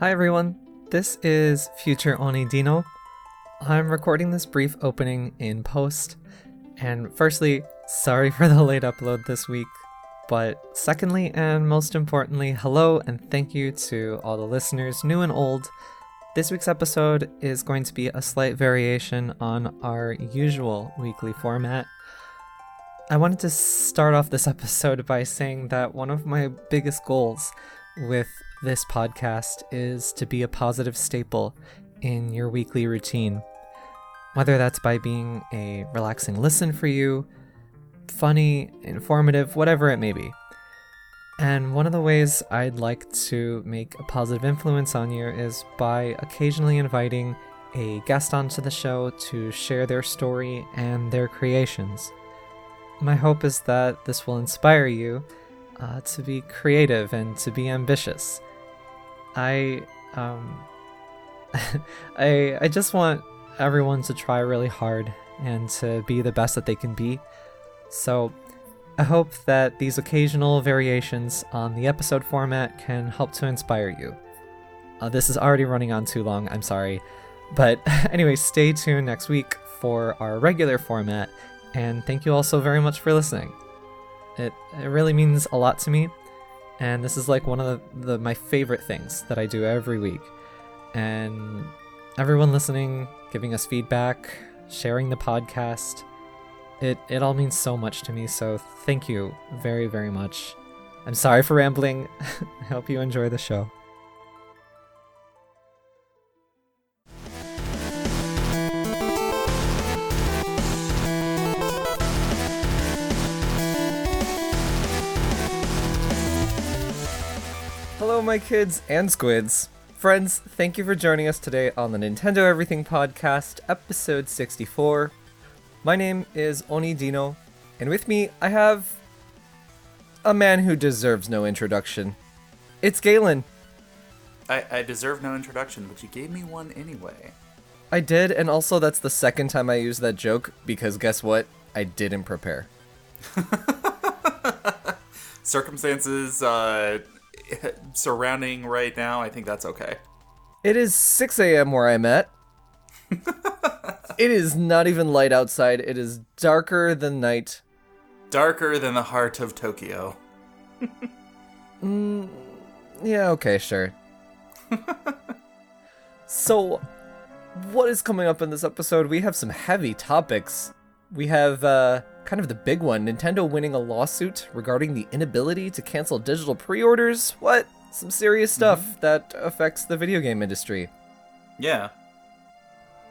Hi everyone, this is future Oni Dino. I'm recording this brief opening in post, and firstly, sorry for the late upload this week, but secondly and most importantly, hello and thank you to all the listeners, new and old. This week's episode is going to be a slight variation on our usual weekly format. I wanted to start off this episode by saying that one of my biggest goals with this podcast is to be a positive staple in your weekly routine. Whether that's by being a relaxing listen for you, funny, informative, whatever it may be. And one of the ways I'd like to make a positive influence on you is by occasionally inviting a guest onto the show to share their story and their creations. My hope is that this will inspire you to be creative and to be ambitious. I just want everyone to try really hard and to be the best that they can be. So I hope that these occasional variations on the episode format can help to inspire you. This is already running on too long, I'm sorry. But anyway, stay tuned next week for our regular format, and thank you all so very much for listening. It really means a lot to me, and this is like one of my favorite things that I do every week. And everyone listening, giving us feedback, sharing the podcast, it all means so much to me, so thank you very, very much. I'm sorry for rambling. I hope you enjoy the show. Hello, my kids and squids. Friends, thank you for joining us today on the Nintendo Everything Podcast, episode 64. My name is Oni Dino, and with me I have a man who deserves no introduction. It's Galen. I deserve no introduction, but you gave me one anyway. I did, and also that's the second time I used that joke, because guess what? I didn't prepare. Circumstances surrounding right now, I think that's okay. It is 6 a.m. where I'm at. It is not even light outside. It is darker than night. Darker than the heart of Tokyo. Yeah, okay, sure. So, what is coming up in this episode? We have some heavy topics. We have kind of the big one, Nintendo winning a lawsuit regarding the inability to cancel digital pre-orders. What? Some serious stuff that affects the video game industry. Yeah.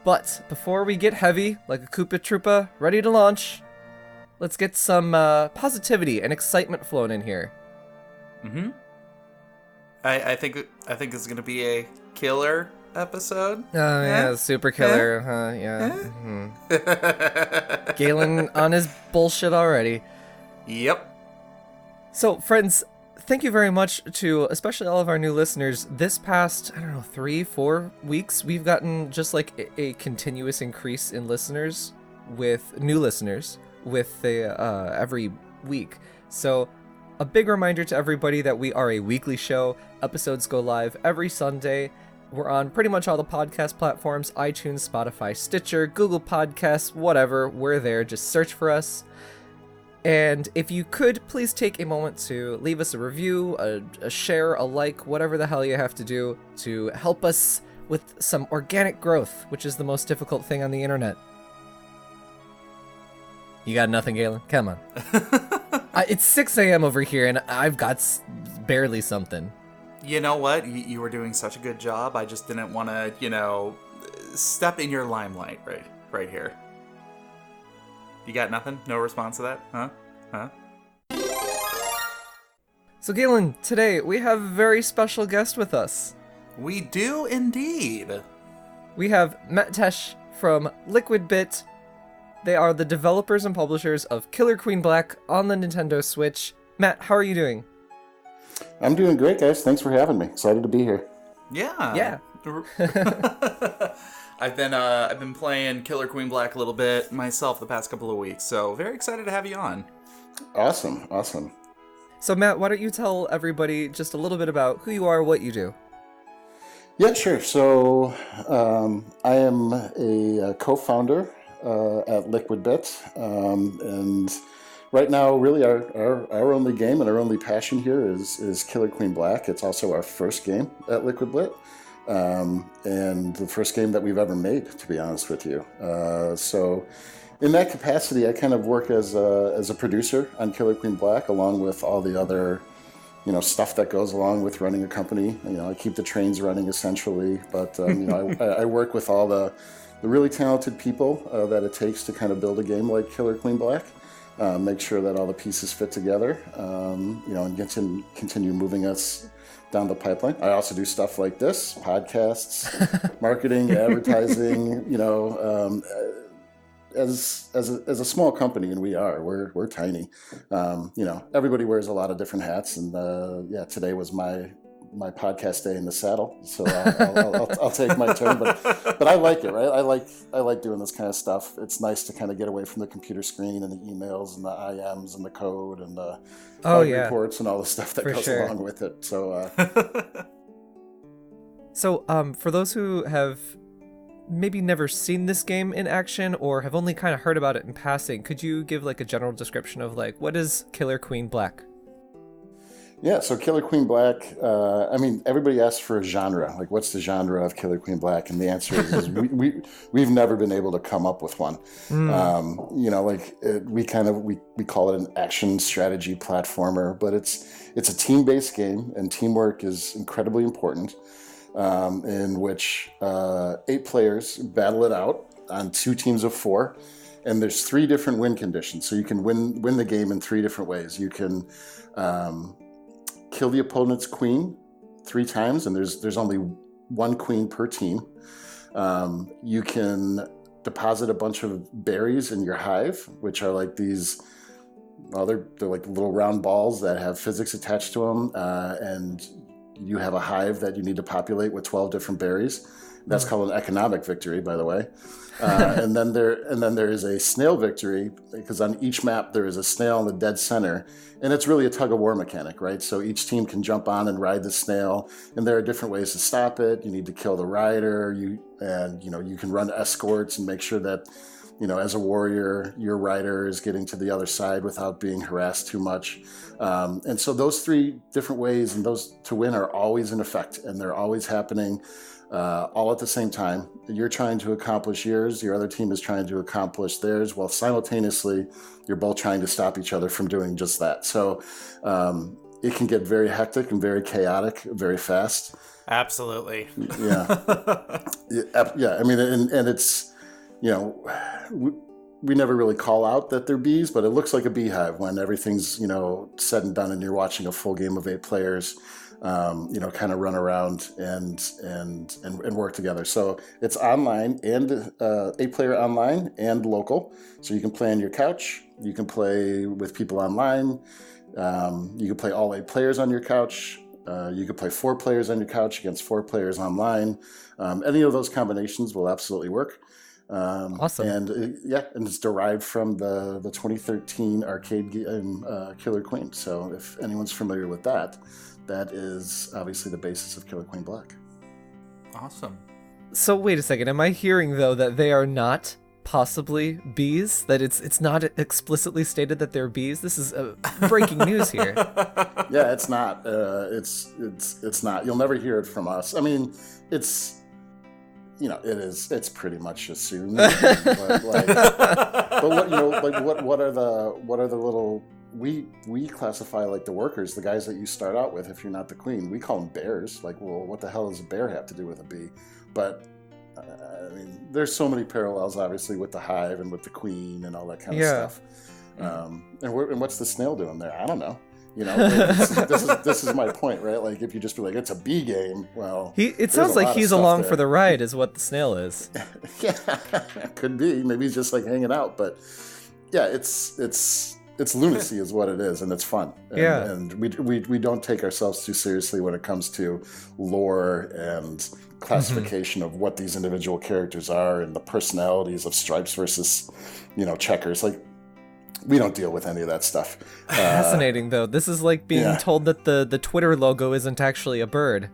But before we get heavy, like a Koopa Troopa, ready to launch, let's get some positivity and excitement flowing in here. Mm-hmm. I think it's gonna be a killer episode. Oh yeah, super killer, huh? Yeah. Mm-hmm. Galen on his bullshit already. Yep. So, friends, thank you very much to especially all of our new listeners. This past, 3-4 weeks, we've gotten just like a continuous increase in listeners with new listeners with every week. So, a big reminder to everybody that we are a weekly show. Episodes go live every Sunday. We're on pretty much all the podcast platforms, iTunes, Spotify, Stitcher, Google Podcasts, whatever. We're there. Just search for us. And if you could, please take a moment to leave us a review, a share, a like, whatever the hell you have to do to help us with some organic growth, which is the most difficult thing on the internet. You got nothing, Galen? Come on. It's 6 a.m. over here, and I've got barely something. You know what? You were doing such a good job. I just didn't want to, step in your limelight right here. You got nothing? No response to that? Huh? So Galen, today we have a very special guest with us. We do indeed. We have Matt Tesch from Liquid Bit. They are the developers and publishers of Killer Queen Black on the Nintendo Switch. Matt, how are you doing? I'm doing great, guys. Thanks for having me. Excited to be here. Yeah. I've been playing Killer Queen Black a little bit myself the past couple of weeks, so very excited to have you on. Awesome. So Matt, why don't you tell everybody just a little bit about who you are, what you do? Yeah, sure. So I am a co-founder at LiquidBit, and right now, really, our only game and our only passion here is Killer Queen Black. It's also our first game at LiquidBit, and the first game that we've ever made, to be honest with you. So in that capacity, I kind of work as a producer on Killer Queen Black, along with all the other stuff that goes along with running a company. I keep the trains running essentially, but I work with all the really talented people that it takes to kind of build a game like Killer Queen Black. Make sure that all the pieces fit together, and continue moving us down the pipeline. I also do stuff like this: podcasts, marketing, advertising. As a small company, and we're tiny. Everybody wears a lot of different hats, and today was my podcast day in the saddle, so I'll take my turn. But I like it, right? I like doing this kind of stuff. It's nice to kind of get away from the computer screen and the emails and the IMs and the code and the reports and all the stuff that goes along with it. So, for those who have maybe never seen this game in action or have only kind of heard about it in passing, could you give like a general description of like what is Killer Queen Black? Yeah, so Killer Queen Black, everybody asks for a genre, like what's the genre of Killer Queen Black? And the answer is we've never been able to come up with one. We call it an action strategy platformer, but it's a team-based game, and teamwork is incredibly important, in which 8 players battle it out on 2 teams of 4. And there's 3 different win conditions. So you can win the game in 3 different ways. You can kill the opponent's queen 3 times, and there's only 1 queen per team. You can deposit a bunch of berries in your hive, which are like these, they're like little round balls that have physics attached to them, and you have a hive that you need to populate with 12 different berries. That's called an economic victory, by the way. And then there is a snail victory, because on each map there is a snail in the dead center, and it's really a tug of war mechanic, right? So each team can jump on and ride the snail, and there are different ways to stop it. You need to kill the rider. You can run escorts and make sure that, as a warrior, your rider is getting to the other side without being harassed too much. And so those 3 different ways and those to win are always in effect, and they're always happening all at the same time. You're trying to accomplish yours, your other team is trying to accomplish theirs, while simultaneously you're both trying to stop each other from doing just that. So it can get very hectic and very chaotic very fast. Absolutely. Yeah. Yeah. And it's, we never really call out that they're bees, but it looks like a beehive when everything's, said and done, and you're watching a full game of 8 players, kind of run around and work together. So it's online and 8-player online and local. So you can play on your couch. You can play with people online. You can play all 8 players on your couch. You can play 4 players on your couch against 4 players online. Any of those combinations will absolutely work. Awesome. And and it's derived from the 2013 arcade game Killer Queen. So if anyone's familiar with that, that is obviously the basis of Killer Queen Black. Awesome. So wait a second, am I hearing though that they are not possibly bees? That it's not explicitly stated that they're bees? This is breaking news here. Yeah, it's not. It's not. You'll never hear it from us. I mean, it's. It is. It's pretty much assumed. But what are the little? We classify like the workers, the guys that you start out with. If you're not the queen, we call them bears. Like, well, what the hell does a bear have to do with a bee? But there's so many parallels, obviously, with the hive and with the queen and all that kind of stuff. And what's the snail doing there? I don't know. This is my point, right? Like, if you just be like, it's a bee game, well, it sounds like he's along for the ride, is what the snail is. Yeah, could be. Maybe he's just like hanging out, but yeah, it's lunacy is what it is, and it's fun. And we don't take ourselves too seriously when it comes to lore and classification of what these individual characters are and the personalities of stripes versus, checkers. Like, we don't deal with any of that stuff. Fascinating, though. This is like being told that the Twitter logo isn't actually a bird.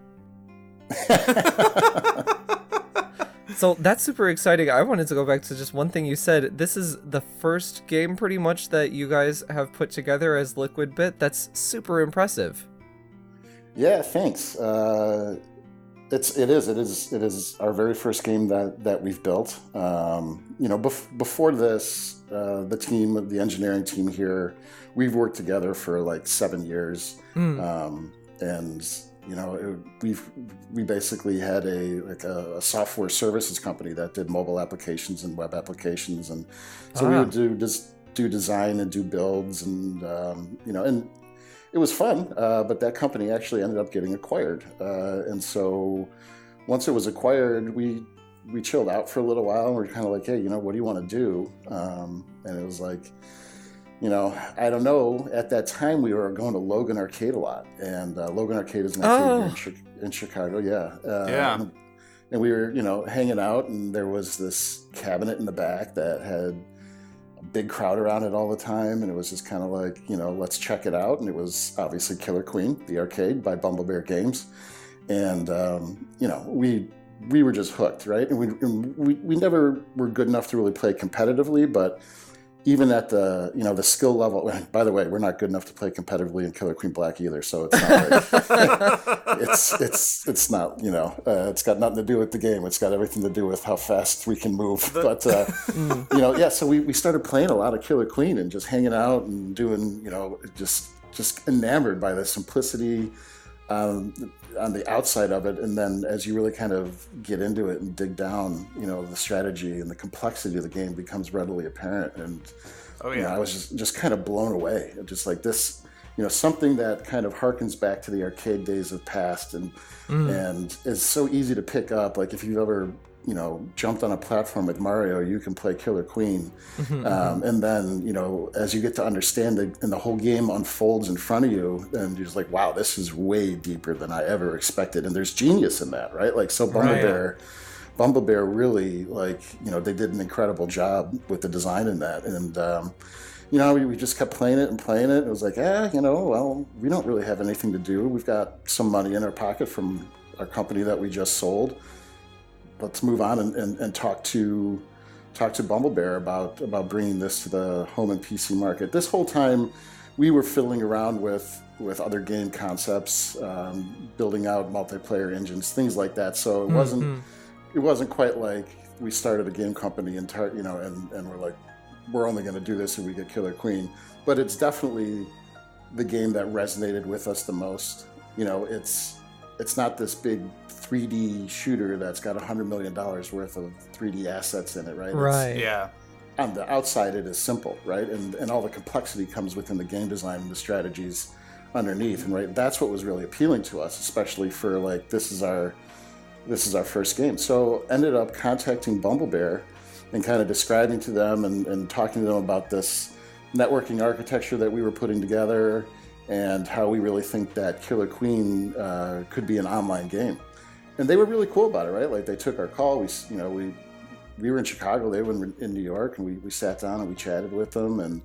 So that's super exciting. I wanted to go back to just one thing you said. This is the first game pretty much that you guys have put together as Liquid Bit. That's super impressive. Yeah, thanks. It is our very first game that we've built. Before this, the engineering team here, we've worked together for like 7 years, and we basically had a software services company that did mobile applications and web applications, and so we would do design and do builds, and and it was fun. But that company actually ended up getting acquired, and so once it was acquired, we chilled out for a little while, and we're kind of like, hey, what do you want to do? And it was like, I don't know. At that time, we were going to Logan Arcade a lot, and Logan Arcade is an arcade here in Chicago. Yeah. And we were, hanging out, and there was this cabinet in the back that had a big crowd around it all the time, and it was just kind of like, let's check it out. And it was obviously Killer Queen, the arcade by Bumble Bear Games, and we were just hooked, right? And we never were good enough to really play competitively, but even at the skill level, by the way, we're not good enough to play competitively in Killer Queen Black either, so it's not like, it's not, it's got nothing to do with the game. It's got everything to do with how fast we can move. But so we started playing a lot of Killer Queen and just hanging out and doing, just enamored by the simplicity on the outside of it, and then as you really kind of get into it and dig down, the strategy and the complexity of the game becomes readily apparent. And I was just kind of blown away. Just like this, something that kind of harkens back to the arcade days of past, and is so easy to pick up. Like if you've ever jumped on a platform with Mario, you can play Killer Queen. And then, as you get to understand it and the whole game unfolds in front of you, and you're just like, wow, this is way deeper than I ever expected. And there's genius in that, right? Like, so Bumble Bear really, they did an incredible job with the design in that. And, we just kept playing it. It was like, well, we don't really have anything to do. We've got some money in our pocket from our company that we just sold. Let's move on and talk to Bumble Bear about bringing this to the home and PC market. This whole time, we were fiddling around with other game concepts, building out multiplayer engines, things like that. So it wasn't quite like we started a game company and we're like, we're only going to do this if we get Killer Queen. But it's definitely the game that resonated with us the most. It's not this big 3D shooter that's got $100 million worth of 3D assets in it, right? Right. On the outside, it is simple, right? And all the complexity comes within the game design and the strategies underneath, and right, that's what was really appealing to us, especially for like this is our first game. So ended up contacting Bumble Bear and kind of describing to them and talking to them about this networking architecture that we were putting together, and how we really think that Killer Queen could be an online game. And they were really cool about it, right? Like they took our call. We were in Chicago, they were in New York, and we sat down and we chatted with them. And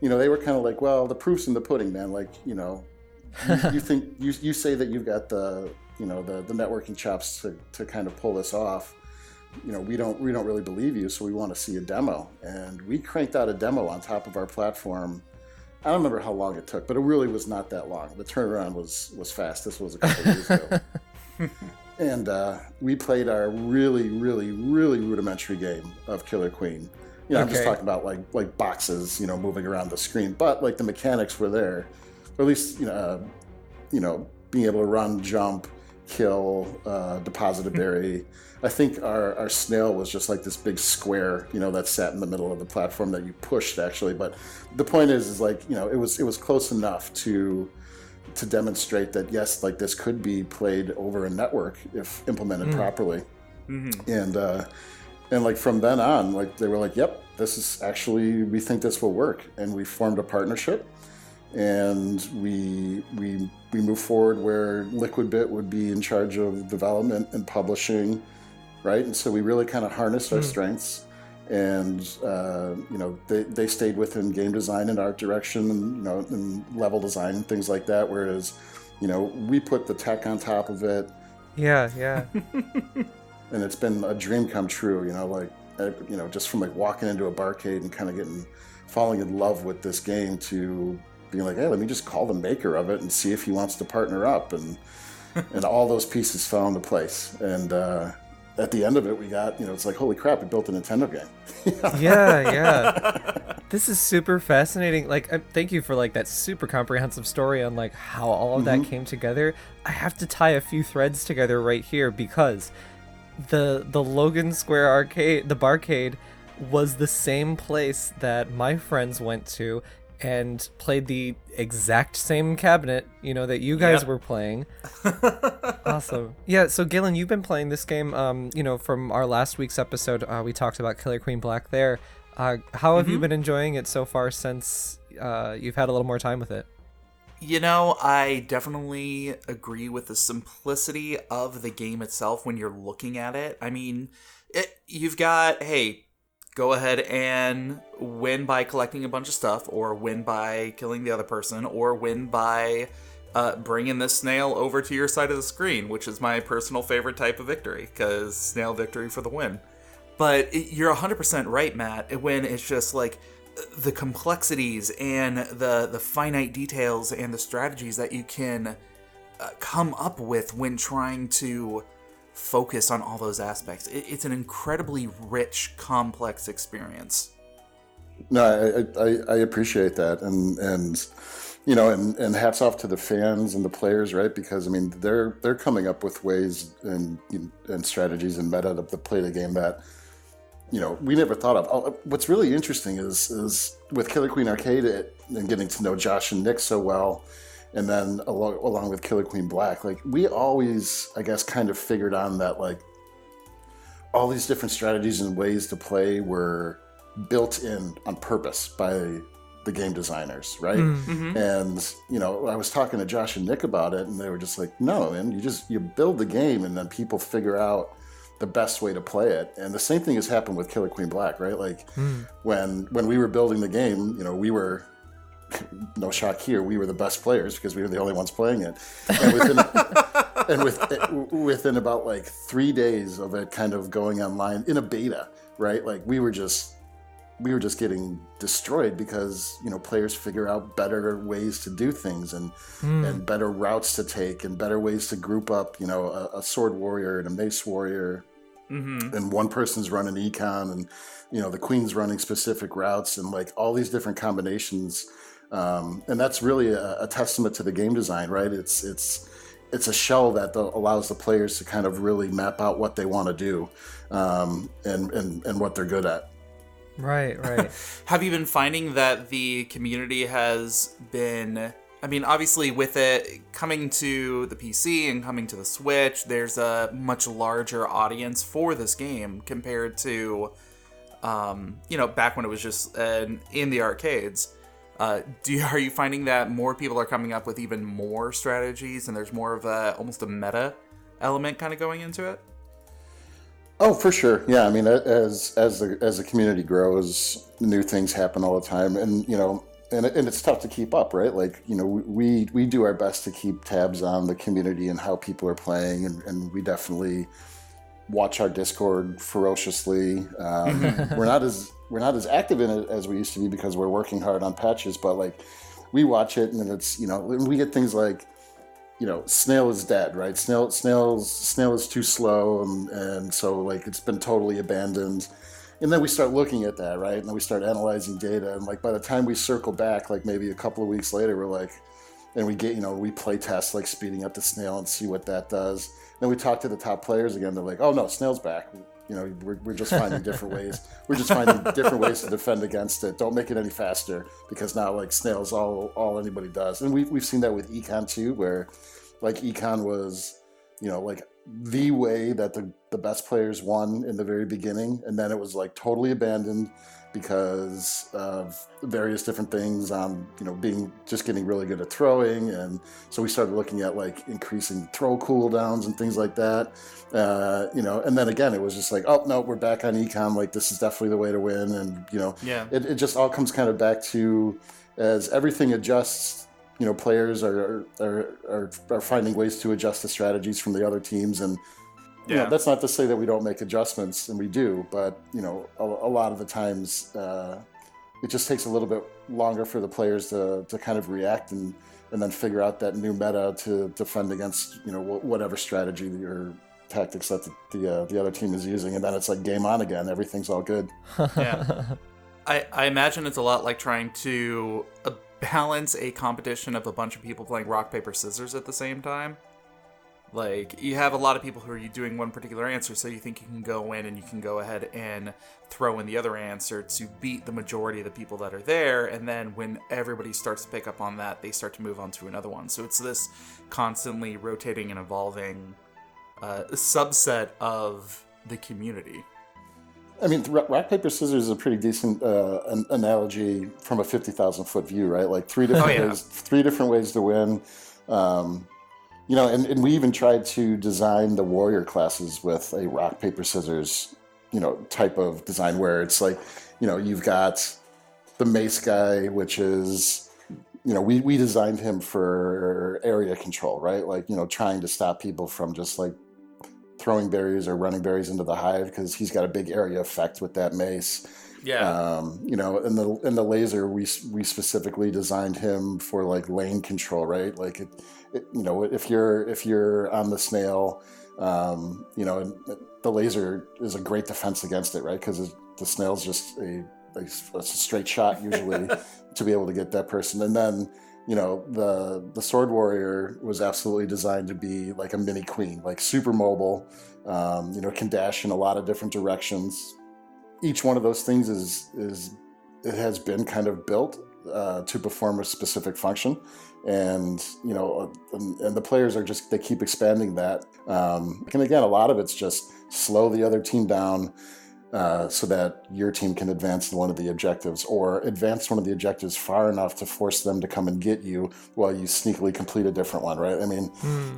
they were kind of like, well, the proof's in the pudding, man. Like you think you say that you've got the networking chops to kind of pull this off. We don't really believe you, so we want to see a demo. And we cranked out a demo on top of our platform. I don't remember how long it took, but it really was not that long. The turnaround was fast. This was a couple of years ago. And we played our really, really, really rudimentary game of Killer Queen. I'm just talking about like boxes, moving around the screen. But like the mechanics were there, or at least being able to run, jump, kill, deposit a berry. I think our snail was just like this big square, that sat in the middle of the platform that you pushed actually. But the point is like, it was close enough to demonstrate that yes, like this could be played over a network if implemented properly. And like from then on, like they were like, yep, this is actually, we think this will work. And we formed a partnership, and we moved forward where Liquid Bit would be in charge of development and publishing, right? And so we really kind of harnessed our strengths, and they stayed within game design and art direction, and level design and things like that. Whereas we put the tech on top of it, Yeah, yeah. And it's been a dream come true, just from like walking into a barcade and kind of falling in love with this game to being like, hey, let me just call the maker of it and see if he wants to partner up. And all those pieces fell into place. And at the end of it, we got, it's like, holy crap, we built a Nintendo game. Yeah. This is super fascinating. Like, thank you for like that super comprehensive story on like how all of that came together. I have to tie a few threads together right here because the Logan Square arcade, the barcade, was the same place that my friends went to and played the exact same cabinet, that you guys were playing. Awesome. Yeah, so Galen, you've been playing this game, from our last week's episode, we talked about Killer Queen Black there. How have you been enjoying it so far since you've had a little more time with it? I definitely agree with the simplicity of the game itself when you're looking at it. I mean, you've got, hey, go ahead and win by collecting a bunch of stuff, or win by killing the other person, or win by bringing this snail over to your side of the screen, which is my personal favorite type of victory, because snail victory for the win. But you're 100% right, Matt, when it's just like the complexities and the finite details and the strategies that you can come up with when trying to focus on all those aspects. It's an incredibly rich, complex experience. No, I appreciate that, and hats off to the fans and the players, right? Because I mean, they're coming up with ways and strategies and meta to play the game that we never thought of. What's really interesting is with Killer Queen Arcade and getting to know Josh and Nick so well. And then along with Killer Queen Black, like we always, I guess, kind of figured on that like all these different strategies and ways to play were built in on purpose by the game designers, right? Mm-hmm. And I was talking to Josh and Nick about it, and they were just like, "No, man, you build the game, and then people figure out the best way to play it." And the same thing has happened with Killer Queen Black, right? Like when we were building the game, we were. No shock here, we were the best players because we were the only ones playing it. And within about like 3 days of it kind of going online in a beta, right? Like we were just getting destroyed because players figure out better ways to do things and better routes to take and better ways to group up, a sword warrior and a mace warrior, and one person's running econ and the queen's running specific routes and like all these different combinations. And that's really a testament to the game design, right? It's a shell that allows the players to kind of really map out what they want to do, and what they're good at. Right. Have you been finding that the community has been, I mean, obviously with it coming to the PC and coming to the Switch, there's a much larger audience for this game compared to, back when it was just in the arcades. Are you finding that more people are coming up with even more strategies and there's more of almost a meta element kind of going into it? Oh, for sure. Yeah. I mean, as the community grows, new things happen all the time, and and it's tough to keep up, right? Like, we do our best to keep tabs on the community and how people are playing, and we definitely watch our Discord ferociously. We're not as active in it as we used to be because we're working hard on patches, but like we watch it, and then it's we get things like snail is dead, right? Snail is too slow, and so like it's been totally abandoned. And then we start looking at that, right? And then we start analyzing data, and like by the time we circle back, like maybe a couple of weeks later, we're like, and we get we play test like speeding up the snail and see what that does. Then we talk to the top players again. They're like, "Oh no, snail's back. We're just finding different ways. We're just finding different ways to defend against it. Don't make it any faster because now like snail's all anybody does." And we've seen that with econ too, where like econ was like the way that the best players won in the very beginning, and then it was like totally abandoned because of various different things, getting really good at throwing, and so we started looking at like increasing throw cooldowns and things like that, and then again it was just like, oh no, we're back on econ, like this is definitely the way to win, and it just all comes kind of back to as everything adjusts players are finding ways to adjust the strategies from the other teams, and that's not to say that we don't make adjustments, and we do, but a lot of the times it just takes a little bit longer for the players to kind of react and then figure out that new meta to defend against whatever strategy or tactics that the other team is using, and then it's like game on again. Everything's all good. Yeah, I imagine it's a lot like trying to balance a competition of a bunch of people playing rock paper scissors at the same time. Like, you have a lot of people who are doing one particular answer, so you think you can go in and you can go ahead and throw in the other answer to beat the majority of the people that are there, and then when everybody starts to pick up on that, they start to move on to another one. So it's this constantly rotating and evolving subset of the community. I mean, rock, paper, scissors is a pretty decent analogy from a 50,000-foot view, right? Like three different ways to win. And we even tried to design the warrior classes with a rock, paper, scissors, type of design where it's like, you've got the mace guy, which is, we designed him for area control, right? Like, trying to stop people from just like throwing berries or running berries into the hive, because he's got a big area effect with that mace. Yeah. And the laser, we specifically designed him for like lane control, right? Like if you're on the snail, the laser is a great defense against it, right? Because the snail's just a straight shot usually to be able to get that person. And then the sword warrior was absolutely designed to be like a mini queen, like super mobile, can dash in a lot of different directions. Each one of those things it has been kind of built to perform a specific function, and the players they keep expanding that. And again, a lot of it's just slow the other team down so that your team can advance one of the objectives, or advance one of the objectives far enough to force them to come and get you while you sneakily complete a different one, right? I mean,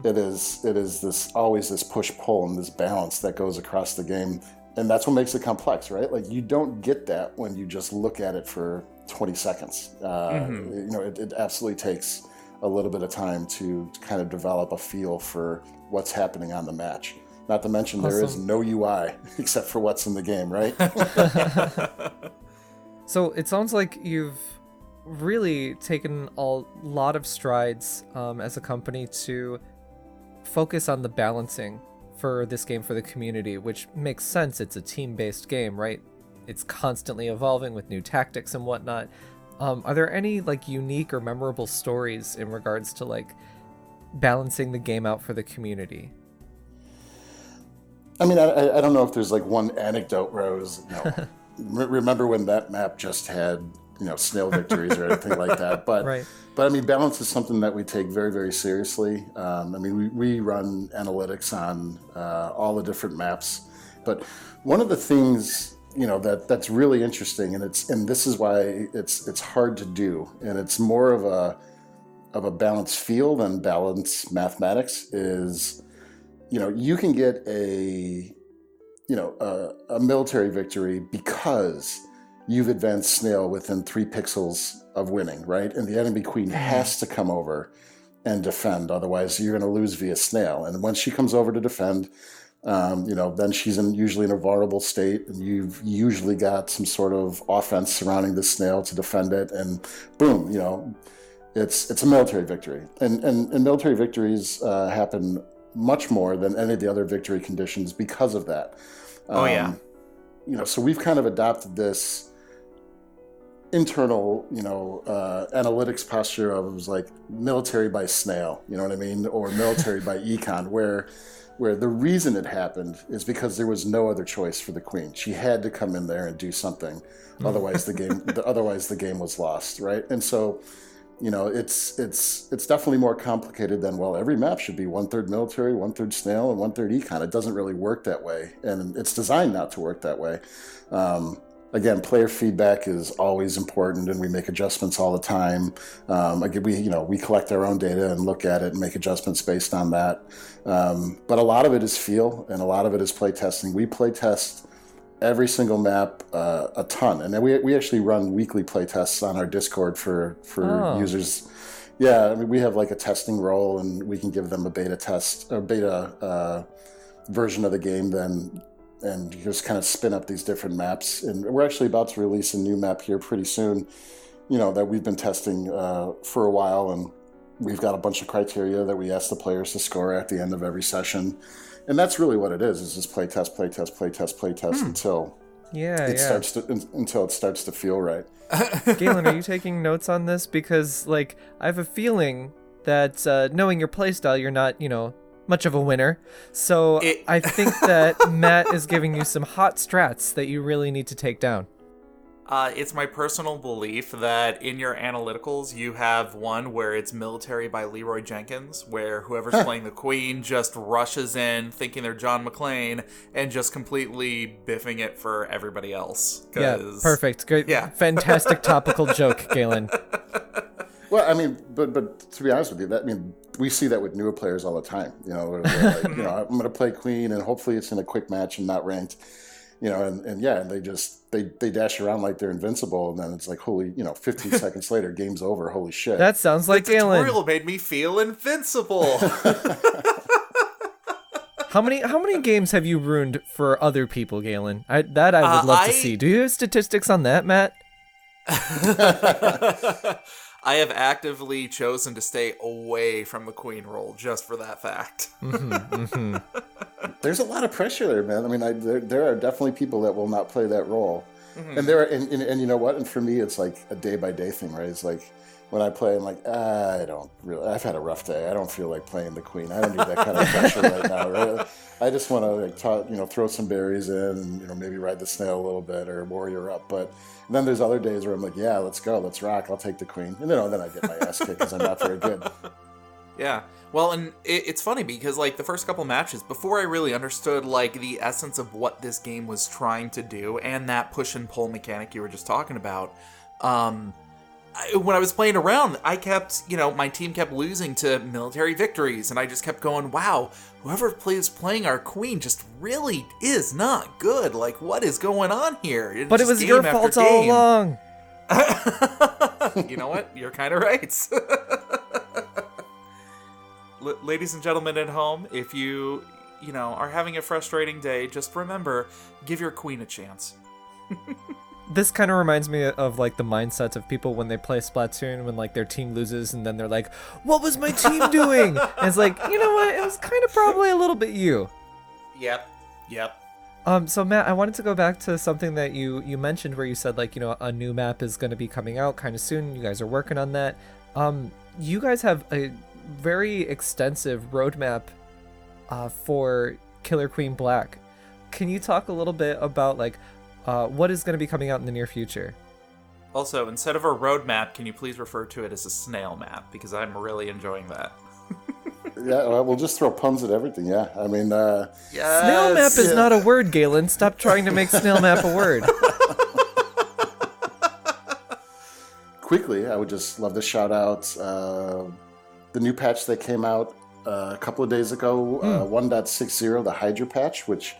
it is always this push-pull and this balance that goes across the game. And that's what makes it complex, right? Like, you don't get that when you just look at it for 20 seconds. It absolutely takes a little bit of time to kind of develop a feel for what's happening on the match. Not to mention there is no UI except for what's in the game, right? So it sounds like you've really taken a lot of strides as a company to focus on the balancing for this game for the community, which makes sense. It's a team-based game, right? It's constantly evolving with new tactics and whatnot. Are there any like unique or memorable stories in regards to like balancing the game out for the community? I mean, I don't know if there's like one anecdote where I was, remember when that map just had, snail victories or anything like that. But, right. But I mean, balance is something that we take very, very seriously. We run analytics on all the different maps. But one of the things, that's really interesting, and this is why it's hard to do, and it's more of a balanced feel than balanced mathematics, is you can get a military victory because you've advanced snail within 3 pixels of winning, right? And the enemy queen has to come over and defend, otherwise you're going to lose via snail. And when she comes over to defend, then she's usually in a vulnerable state, and you've usually got some sort of offense surrounding the snail to defend it, and boom, it's a military victory. And military victories happen much more than any of the other victory conditions because of that. So we've kind of adopted this internal, analytics posture of like military by snail, you know what I mean? Or military by econ, where the reason it happened is because there was no other choice for the queen. She had to come in there and do something. Otherwise the game was lost, right? And so, it's definitely more complicated than, well, every map should be 1/3 military, 1/3 snail, and 1/3 econ. It doesn't really work that way, and it's designed not to work that way. Again, player feedback is always important, and we make adjustments all the time. We collect our own data and look at it and make adjustments based on that. But a lot of it is feel, and a lot of it is play testing. We play test every single map a ton, and then we actually run weekly play tests on our Discord for users Yeah, I mean, we have like a testing role, and we can give them a beta test or beta version of the game then, and you just kind of spin up these different maps. And we're actually about to release a new map here pretty soon, that we've been testing for a while, and we've got a bunch of criteria that we ask the players to score at the end of every session. And that's really what it is just play test until it starts to feel right. Galen, are you taking notes on this? Because, like, I have a feeling that knowing your playstyle, you're not, much of a winner. So I think that Matt is giving you some hot strats that you really need to take down. It's my personal belief that in your analyticals, you have one where it's Military by Leroy Jenkins, where whoever's playing the Queen just rushes in thinking they're John McClane and just completely biffing it for everybody else. Yeah, perfect. Great. Yeah. Fantastic topical joke, Galen. Well, I mean, but to be honest with you, we see that with newer players all the time. Where they're like, I'm going to play Queen, and hopefully it's in a quick match and not ranked. And they dash around like they're invincible, and then it's like, holy, 15 seconds later, game's over. Holy shit! That sounds like Galen. The tutorial made me feel invincible. How many games have you ruined for other people, Galen? I would love to see. Do you have statistics on that, Matt? I have actively chosen to stay away from the Queen role just for that fact. There's a lot of pressure there, man. I mean, there are definitely people that will not play that role. Mm-hmm. And you know what? And for me, it's like a day-by-day thing, right? It's like when I play, I'm like, I've had a rough day. I don't feel like playing the Queen. I don't need that kind of pressure right now, right? I just want to throw some berries in and, maybe ride the snail a little bit or warrior up. But then there's other days where I'm like, yeah, let's go, let's rock, I'll take the Queen. And then I get my ass kicked because I'm not very good. Yeah. Well, and it's funny because, like, the first couple matches, before I really understood, like, the essence of what this game was trying to do and that push and pull mechanic you were just talking about, when I was playing around, I kept, my team kept losing to military victories, and I just kept going, wow, whoever is playing our Queen just really is not good. Like, what is going on here? But it was your fault all along. You know what? You're kind of right. Ladies and gentlemen at home, if you are having a frustrating day, just remember, give your Queen a chance. This kind of reminds me of, like, the mindset of people when they play Splatoon, when, like, their team loses, and then they're like, what was my team doing? And it's like, you know what? It was kind of probably a little bit you. Yep. So, Matt, I wanted to go back to something that you mentioned where you said, like, a new map is going to be coming out kind of soon. You guys are working on that. You guys have a very extensive roadmap for Killer Queen Black. Can you talk a little bit about, like, what is going to be coming out in the near future? Also, instead of a roadmap, can you please refer to it as a snail map? Because I'm really enjoying that. Yeah, well, we'll just throw puns at everything, yeah. I mean, yes, snail map is not a word, Galen. Stop trying to make snail map a word. Quickly, I would just love to shout out the new patch that came out a couple of days ago, 1.60, the Hydra patch, which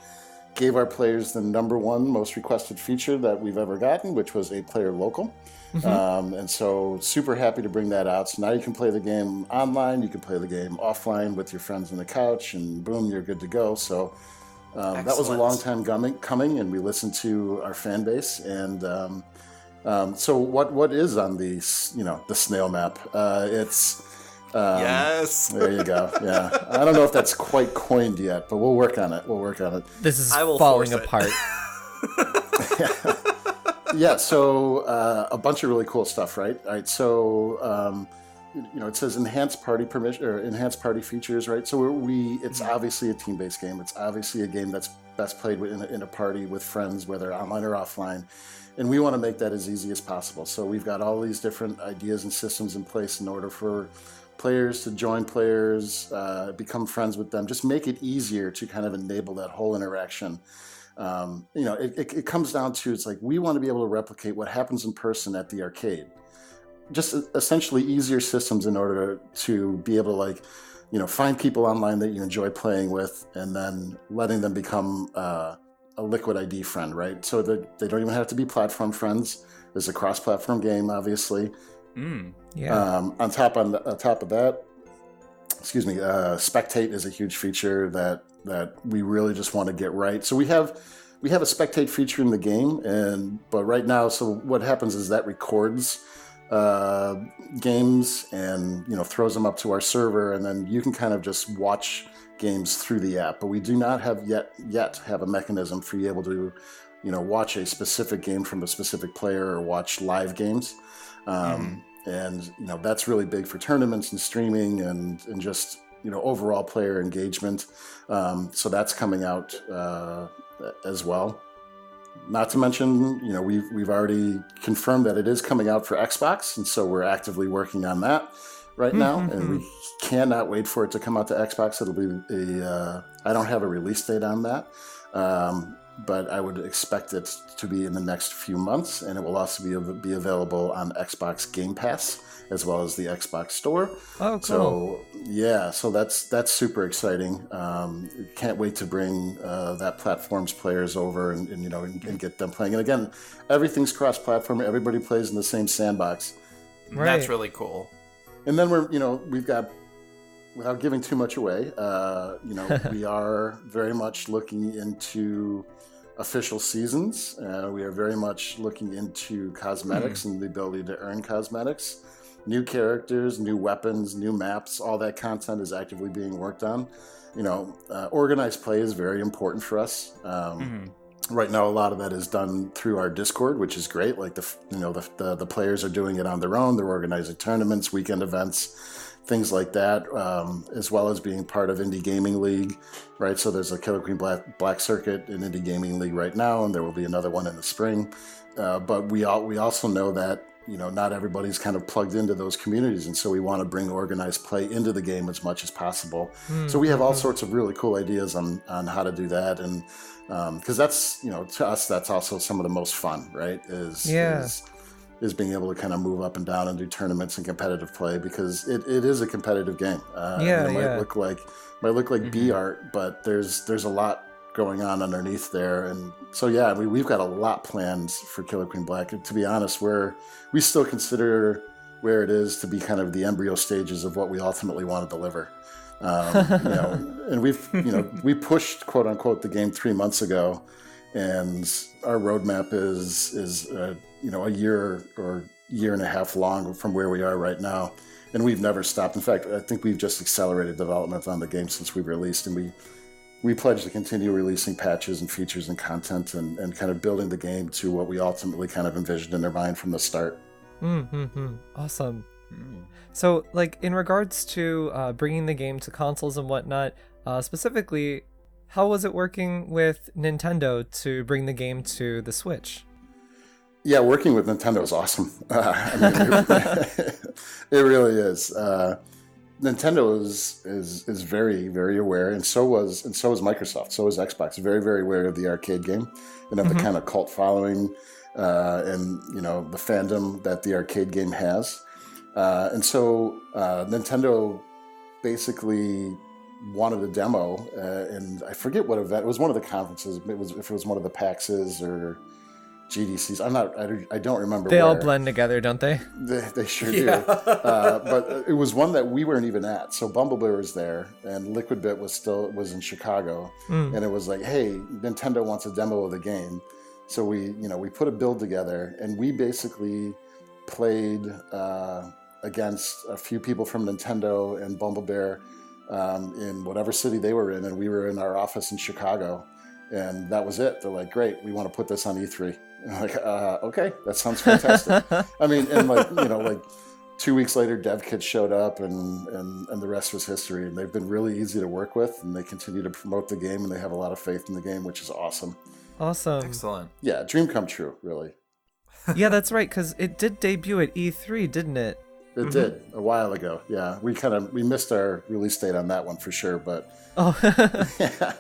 gave our players the #1 most requested feature that we've ever gotten, which was 8-player local. Mm-hmm. And so super happy to bring that out. So now you can play the game online, you can play the game offline with your friends on the couch, and boom, you're good to go. So that was a long time coming, and we listened to our fan base. And so what is on the snail map? It's yes. There you go. Yeah. I don't know if that's quite coined yet, but we'll work on it. This is falling apart. Yeah. So a bunch of really cool stuff, right? All right. So it says enhanced party permission or enhanced party features, right? So it's obviously a team-based game. It's obviously a game that's best played in a party with friends, whether online or offline. And we want to make that as easy as possible. So we've got all these different ideas and systems in place in order for players to join players, become friends with them, just make it easier to kind of enable that whole interaction. It comes down to, it's like, we want to be able to replicate what happens in person at the arcade. Just essentially easier systems in order to be able to, find people online that you enjoy playing with, and then letting them become a Liquid ID friend, right? So that they don't even have to be platform friends. There's a cross-platform game, obviously. Yeah. On top of that, excuse me, spectate is a huge feature that we really just want to get right. So we have a spectate feature in the game, but right now, so what happens is that records games and throws them up to our server, and then you can kind of just watch games through the app. But we do not have yet have a mechanism for you able to watch a specific game from a specific player or watch live games. And that's really big for tournaments and streaming and just overall player engagement. So that's coming out as well. Not to mention, we've already confirmed that it is coming out for Xbox, and so we're actively working on that right now, and we cannot wait for it to come out to Xbox. It'll be I don't have a release date on that, but I would expect it to be in the next few months, and it will also be available on Xbox Game Pass as well as the Xbox Store. Oh, cool. So that's super exciting. Can't wait to bring that platform's players over and get them playing. And again, everything's cross-platform. Everybody plays in the same sandbox. Right. That's really cool. And then we've got, without giving too much away, we are very much looking into official seasons. We are very much looking into cosmetics and the ability to earn cosmetics. New characters, new weapons, new maps, all that content is actively being worked on. Organized play is very important for us. Right now, a lot of that is done through our Discord, which is great. Like the players are doing it on their own. They're organizing tournaments, weekend events, things like that, as well as being part of Indie Gaming League, right? So there's a Killer Queen Black Circuit in Indie Gaming League right now, and there will be another one in the spring. But we also know that not everybody's kind of plugged into those communities, and so we want to bring organized play into the game as much as possible. So we have all sorts of really cool ideas on how to do that, and because that's to us that's also some of the most fun, right? Is being able to kind of move up and down and do tournaments and competitive play, because it is a competitive game. It might look like B art, but there's a lot going on underneath there. And so we've got a lot planned for Killer Queen Black. And to be honest, we still consider where it is to be kind of the embryo stages of what we ultimately want to deliver. And we pushed quote unquote the game 3 months ago, and our roadmap is a year or year and a half long from where we are right now, and we've never stopped. In fact, I think we've just accelerated development on the game since we've released, and we pledge to continue releasing patches and features and content and kind of building the game to what we ultimately kind of envisioned in our mind from the start. Awesome. So, like, in regards to bringing the game to consoles and whatnot, specifically, how was it working with Nintendo to bring the game to the Switch? Yeah, working with Nintendo is awesome. It really is. Nintendo is very, very aware, and so is Microsoft. So is Xbox. Very, very aware of the arcade game and of the kind of cult following and the fandom that the arcade game has. And so Nintendo basically wanted a demo, and I forget what event. It was one of the conferences. If it was one of the PAXs or GDCs. I don't remember. They all blend together, don't they? They sure do. But it was one that we weren't even at. So Bumblebee was there, and Liquid Bit was in Chicago, and it was like, hey, Nintendo wants a demo of the game. So we put a build together, and we basically played against a few people from Nintendo and Bumblebee in whatever city they were in, and we were in our office in Chicago, and that was it. They're like, great, we want to put this on E3. And I'm like, okay, that sounds fantastic. I mean, and like 2 weeks later, dev kits showed up, and the rest was history. And they've been really easy to work with, and they continue to promote the game, and they have a lot of faith in the game, which is awesome. Awesome. Excellent. Yeah, dream come true, really. Yeah, that's right, because it did debut at E3, didn't it? It did, a while ago. Yeah, we missed our release date on that one for sure, but yeah.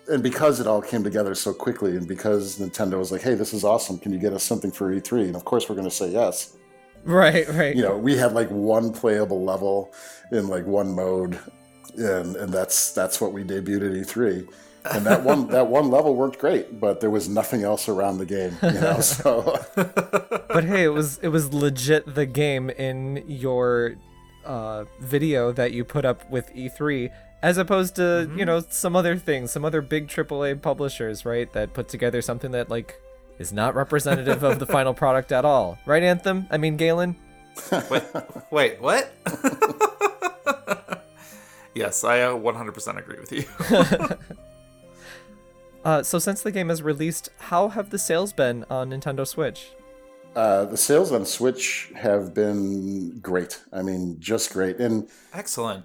And because it all came together so quickly, and because Nintendo was like, hey, this is awesome, can you get us something for E3? And of course we're going to say yes. Right. We had like one playable level in like one mode and that's what we debuted at E3. And that one level worked great, but there was nothing else around the game, So, but hey, it was legit the game in your video that you put up with E3, as opposed to some other things, some other big AAA publishers, right? That put together something that is not representative of the final product at all, right, Anthem? I mean, Galen. Wait, what? Yes, I 100% agree with you. So since the game is released, how have the sales been on Nintendo Switch? The sales on Switch have been great. I mean, just great. And excellent.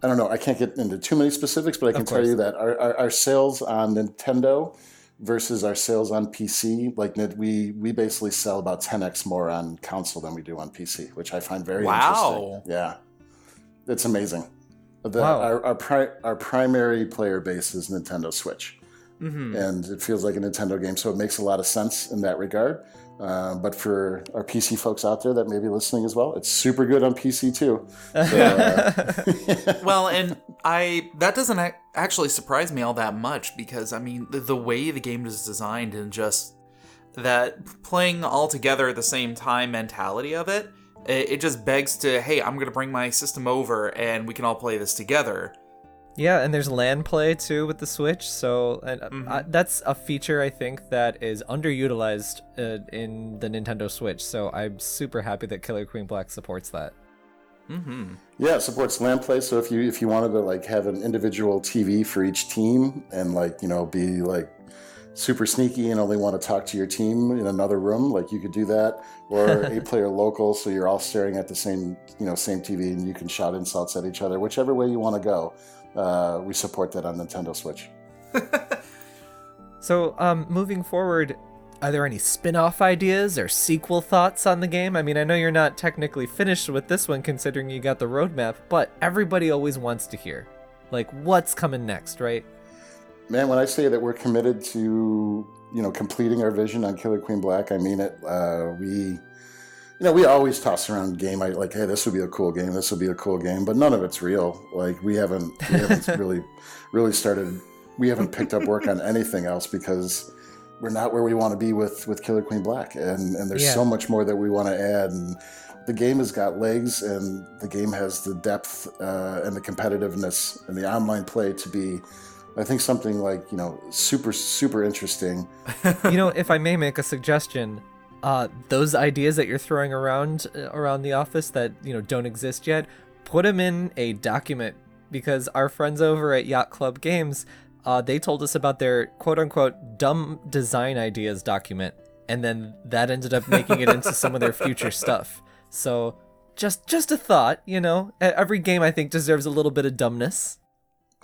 I don't know, I can't get into too many specifics, but I can tell you that our sales on Nintendo versus our sales on PC, we basically sell about 10x more on console than we do on PC, which I find very interesting. Yeah, it's amazing. Our primary player base is Nintendo Switch. Mm-hmm. And it feels like a Nintendo game, so it makes a lot of sense in that regard. But for our PC folks out there that may be listening as well, it's super good on PC too. So, well, and that doesn't actually surprise me all that much, because I mean the way the game is designed and just that playing all together at the same time mentality of it, it just begs to, hey, I'm gonna bring my system over and we can all play this together. Yeah, and there's LAN play too with the Switch, so that's a feature I think that is underutilized in the Nintendo Switch. So I'm super happy that Killer Queen Black supports that. Mm-hmm. Yeah, it supports LAN play. So if you wanted to have an individual TV for each team and be super sneaky and only want to talk to your team in another room, you could do that. Or 8-player local, so you're all staring at the same TV and you can shout insults at each other. Whichever way you want to go. We support that on Nintendo Switch. So, moving forward, are there any spin-off ideas or sequel thoughts on the game? I mean, I know you're not technically finished with this one considering you got the roadmap, but everybody always wants to hear, what's coming next, right? Man, when I say that we're committed to, completing our vision on Killer Queen Black, I mean it. We always toss around game, hey, this would be a cool game, this would be a cool game, but none of it's real. We haven't really started, we haven't picked up work on anything else because we're not where we want to be with Killer Queen Black, and there's so much more that we want to add, and the game has got legs, and the game has the depth and the competitiveness and the online play to be, I think, something super, super interesting. If I may make a suggestion, those ideas that you're throwing around the office that don't exist yet, put them in a document, because our friends over at Yacht Club Games, they told us about their quote-unquote dumb design ideas document, and then that ended up making it into some of their future stuff. So just a thought, every game I think deserves a little bit of dumbness.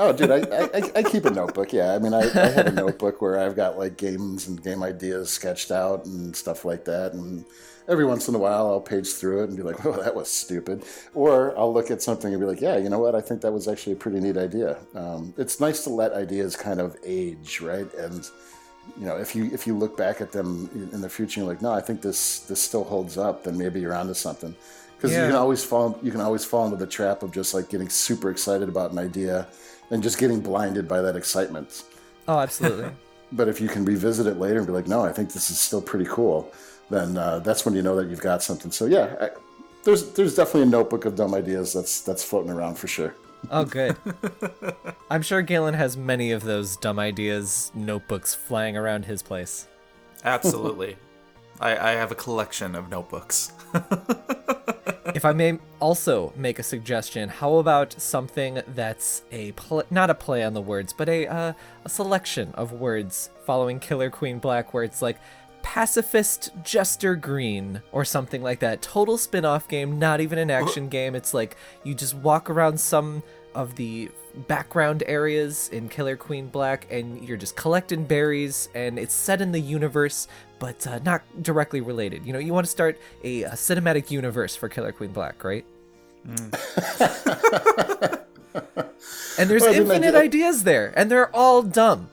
Oh, dude, I keep a notebook. Yeah, I mean, I have a notebook where I've got games and game ideas sketched out and stuff like that. And every once in a while, I'll page through it and be like, "Oh, that was stupid," or I'll look at something and be like, "Yeah, you know what? I think that was actually a pretty neat idea." It's nice to let ideas kind of age, right? And if you look back at them in the future, and you're like, "No, I think this still holds up," then maybe you're onto something. Because you can always fall into the trap of just getting super excited about an idea and just getting blinded by that excitement. Oh, absolutely. But if you can revisit it later and be like, no, I think this is still pretty cool, then that's when you know that you've got something. So yeah, there's definitely a notebook of dumb ideas that's floating around for sure. Oh, good. I'm sure Galen has many of those dumb ideas notebooks flying around his place. Absolutely. I have a collection of notebooks. If I may also make a suggestion, how about something that's not a play on the words, but a selection of words following Killer Queen Black, where it's Pacifist Jester Green or something like that. Total spin-off game, not even an action game. It's you just walk around some of the background areas in Killer Queen Black and you're just collecting berries, and it's set in the universe, but not directly related. You want to start a cinematic universe for Killer Queen Black, right? And there's infinite ideas there, and they're all dumb.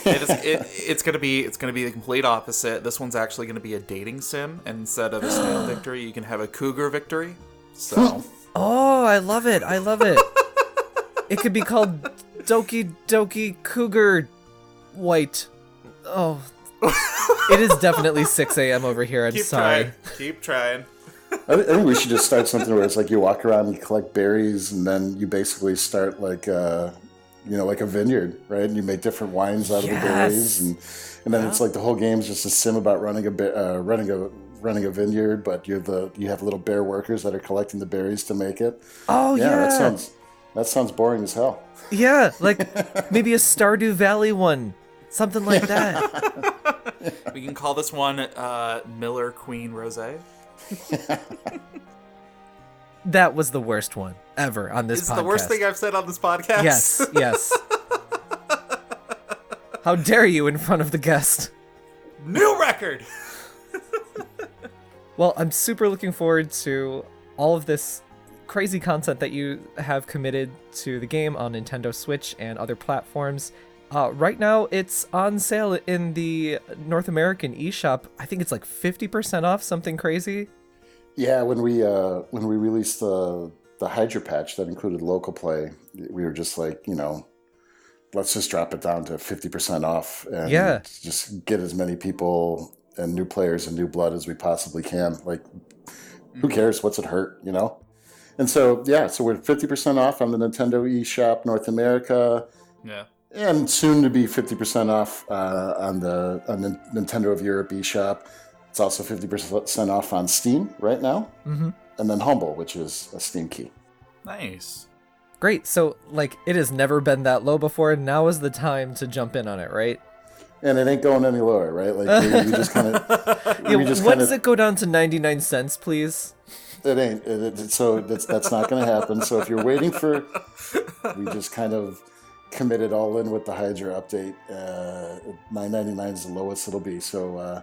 It's gonna be the complete opposite. This one's actually gonna be a dating sim. Instead of a snail victory, you can have a cougar victory. So oh, I love it. It could be called Doki Doki Cougar White. Oh, it is definitely 6 a.m. over here. I'm sorry. Keep trying. I think we should just start something where it's like you walk around and you collect berries, and then you basically start like like a vineyard, right? And you make different wines out of the berries, and then it's like the whole game's just a sim about running a vineyard, but you have little bear workers that are collecting the berries to make it. Oh yeah, that sounds boring as hell. Yeah, like maybe a Stardew Valley one, something like that. We can call this one Miller Queen Rosé. That was the worst one ever on this podcast. It's the worst thing I've said on this podcast. Yes. How dare you in front of the guest? New record! Well, I'm super looking forward to all of this crazy content that you have committed to the game on Nintendo Switch and other platforms. Right now, it's on sale in the North American eShop. I think it's like 50% off, something crazy. Yeah, when we released the Hydra patch that included local play, we were just like, let's just drop it down to 50% off and just get as many people and new players and new blood as we possibly can. Like, who cares? What's it hurt, And so, so we're 50% off on the Nintendo eShop North America. Yeah. And soon to be 50% off on the Nintendo of Europe eShop. It's also 50% off on Steam right now. Mm-hmm. And then Humble, which is a Steam key. Nice. Great. So, it has never been that low before. Now is the time to jump in on it, right? And it ain't going any lower, right? Like, we just kind of... when does it go down to 99 cents, please? It ain't. So that's not going to happen. So if you're waiting for... We just kind of committed all in with the Hydra update. $9.99 is the lowest it'll be. So...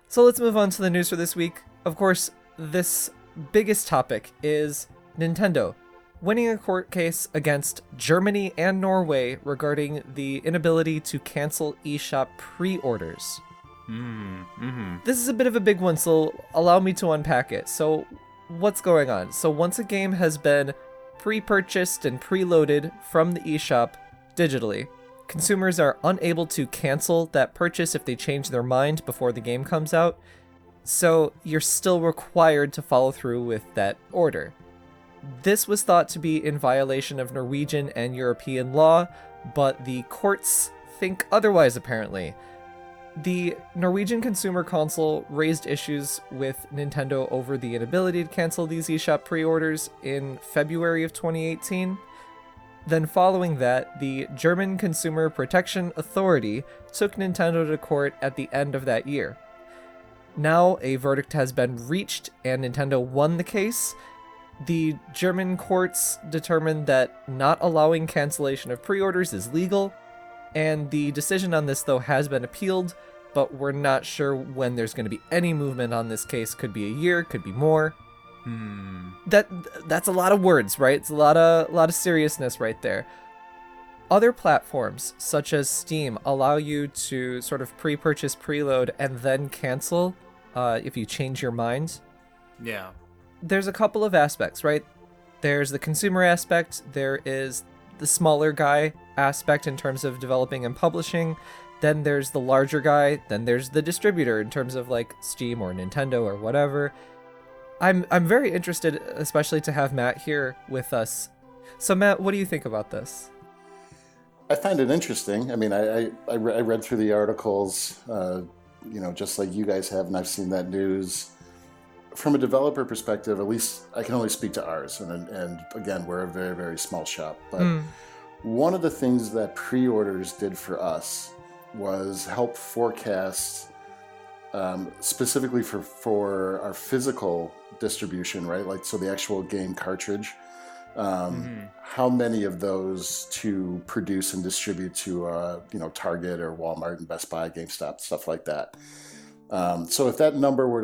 So let's move on to the news for this week. Of course, this biggest topic is Nintendo winning a court case against Germany and Norway regarding the inability to cancel eShop pre-orders. Mm-hmm. This is a bit of a big one, so allow me to unpack it. So what's going on? So once a game has been pre-purchased and preloaded from the eShop digitally, consumers are unable to cancel that purchase if they change their mind before the game comes out, so you're still required to follow through with that order. This was thought to be in violation of Norwegian and European law, but the courts think otherwise apparently. The Norwegian Consumer Council raised issues with Nintendo over the inability to cancel these eShop pre-orders in February of 2018. Then following that, the German Consumer Protection Authority took Nintendo to court at the end of that year. Now, a verdict has been reached and Nintendo won the case. The German courts determined that not allowing cancellation of pre-orders is legal, and the decision on this, though, has been appealed, but we're not sure when there's going to be any movement on this case. Could be a year, could be more. That's a lot of words, right? It's a lot of seriousness right there. Other platforms, such as Steam, allow you to sort of pre-purchase, preload, and then cancel if you change your mind. Yeah. There's a couple of aspects, right? There's the consumer aspect, there is the smaller guy aspect in terms of developing and publishing, then there's the larger guy, then there's the distributor in terms of like Steam or Nintendo or whatever. I'm very interested, especially to have Matt here with us. So Matt, what do you think about this? I find it interesting. I mean, I read through the articles, just like you guys have, and I've seen that news. From a developer perspective, at least I can only speak to ours, and again, we're a very, very small shop. But one of the things that pre-orders did for us was help forecast, specifically for our physical distribution, right? Like, so the actual game cartridge, how many of those to produce and distribute to, Target or Walmart and Best Buy, GameStop, stuff like that. So if that number were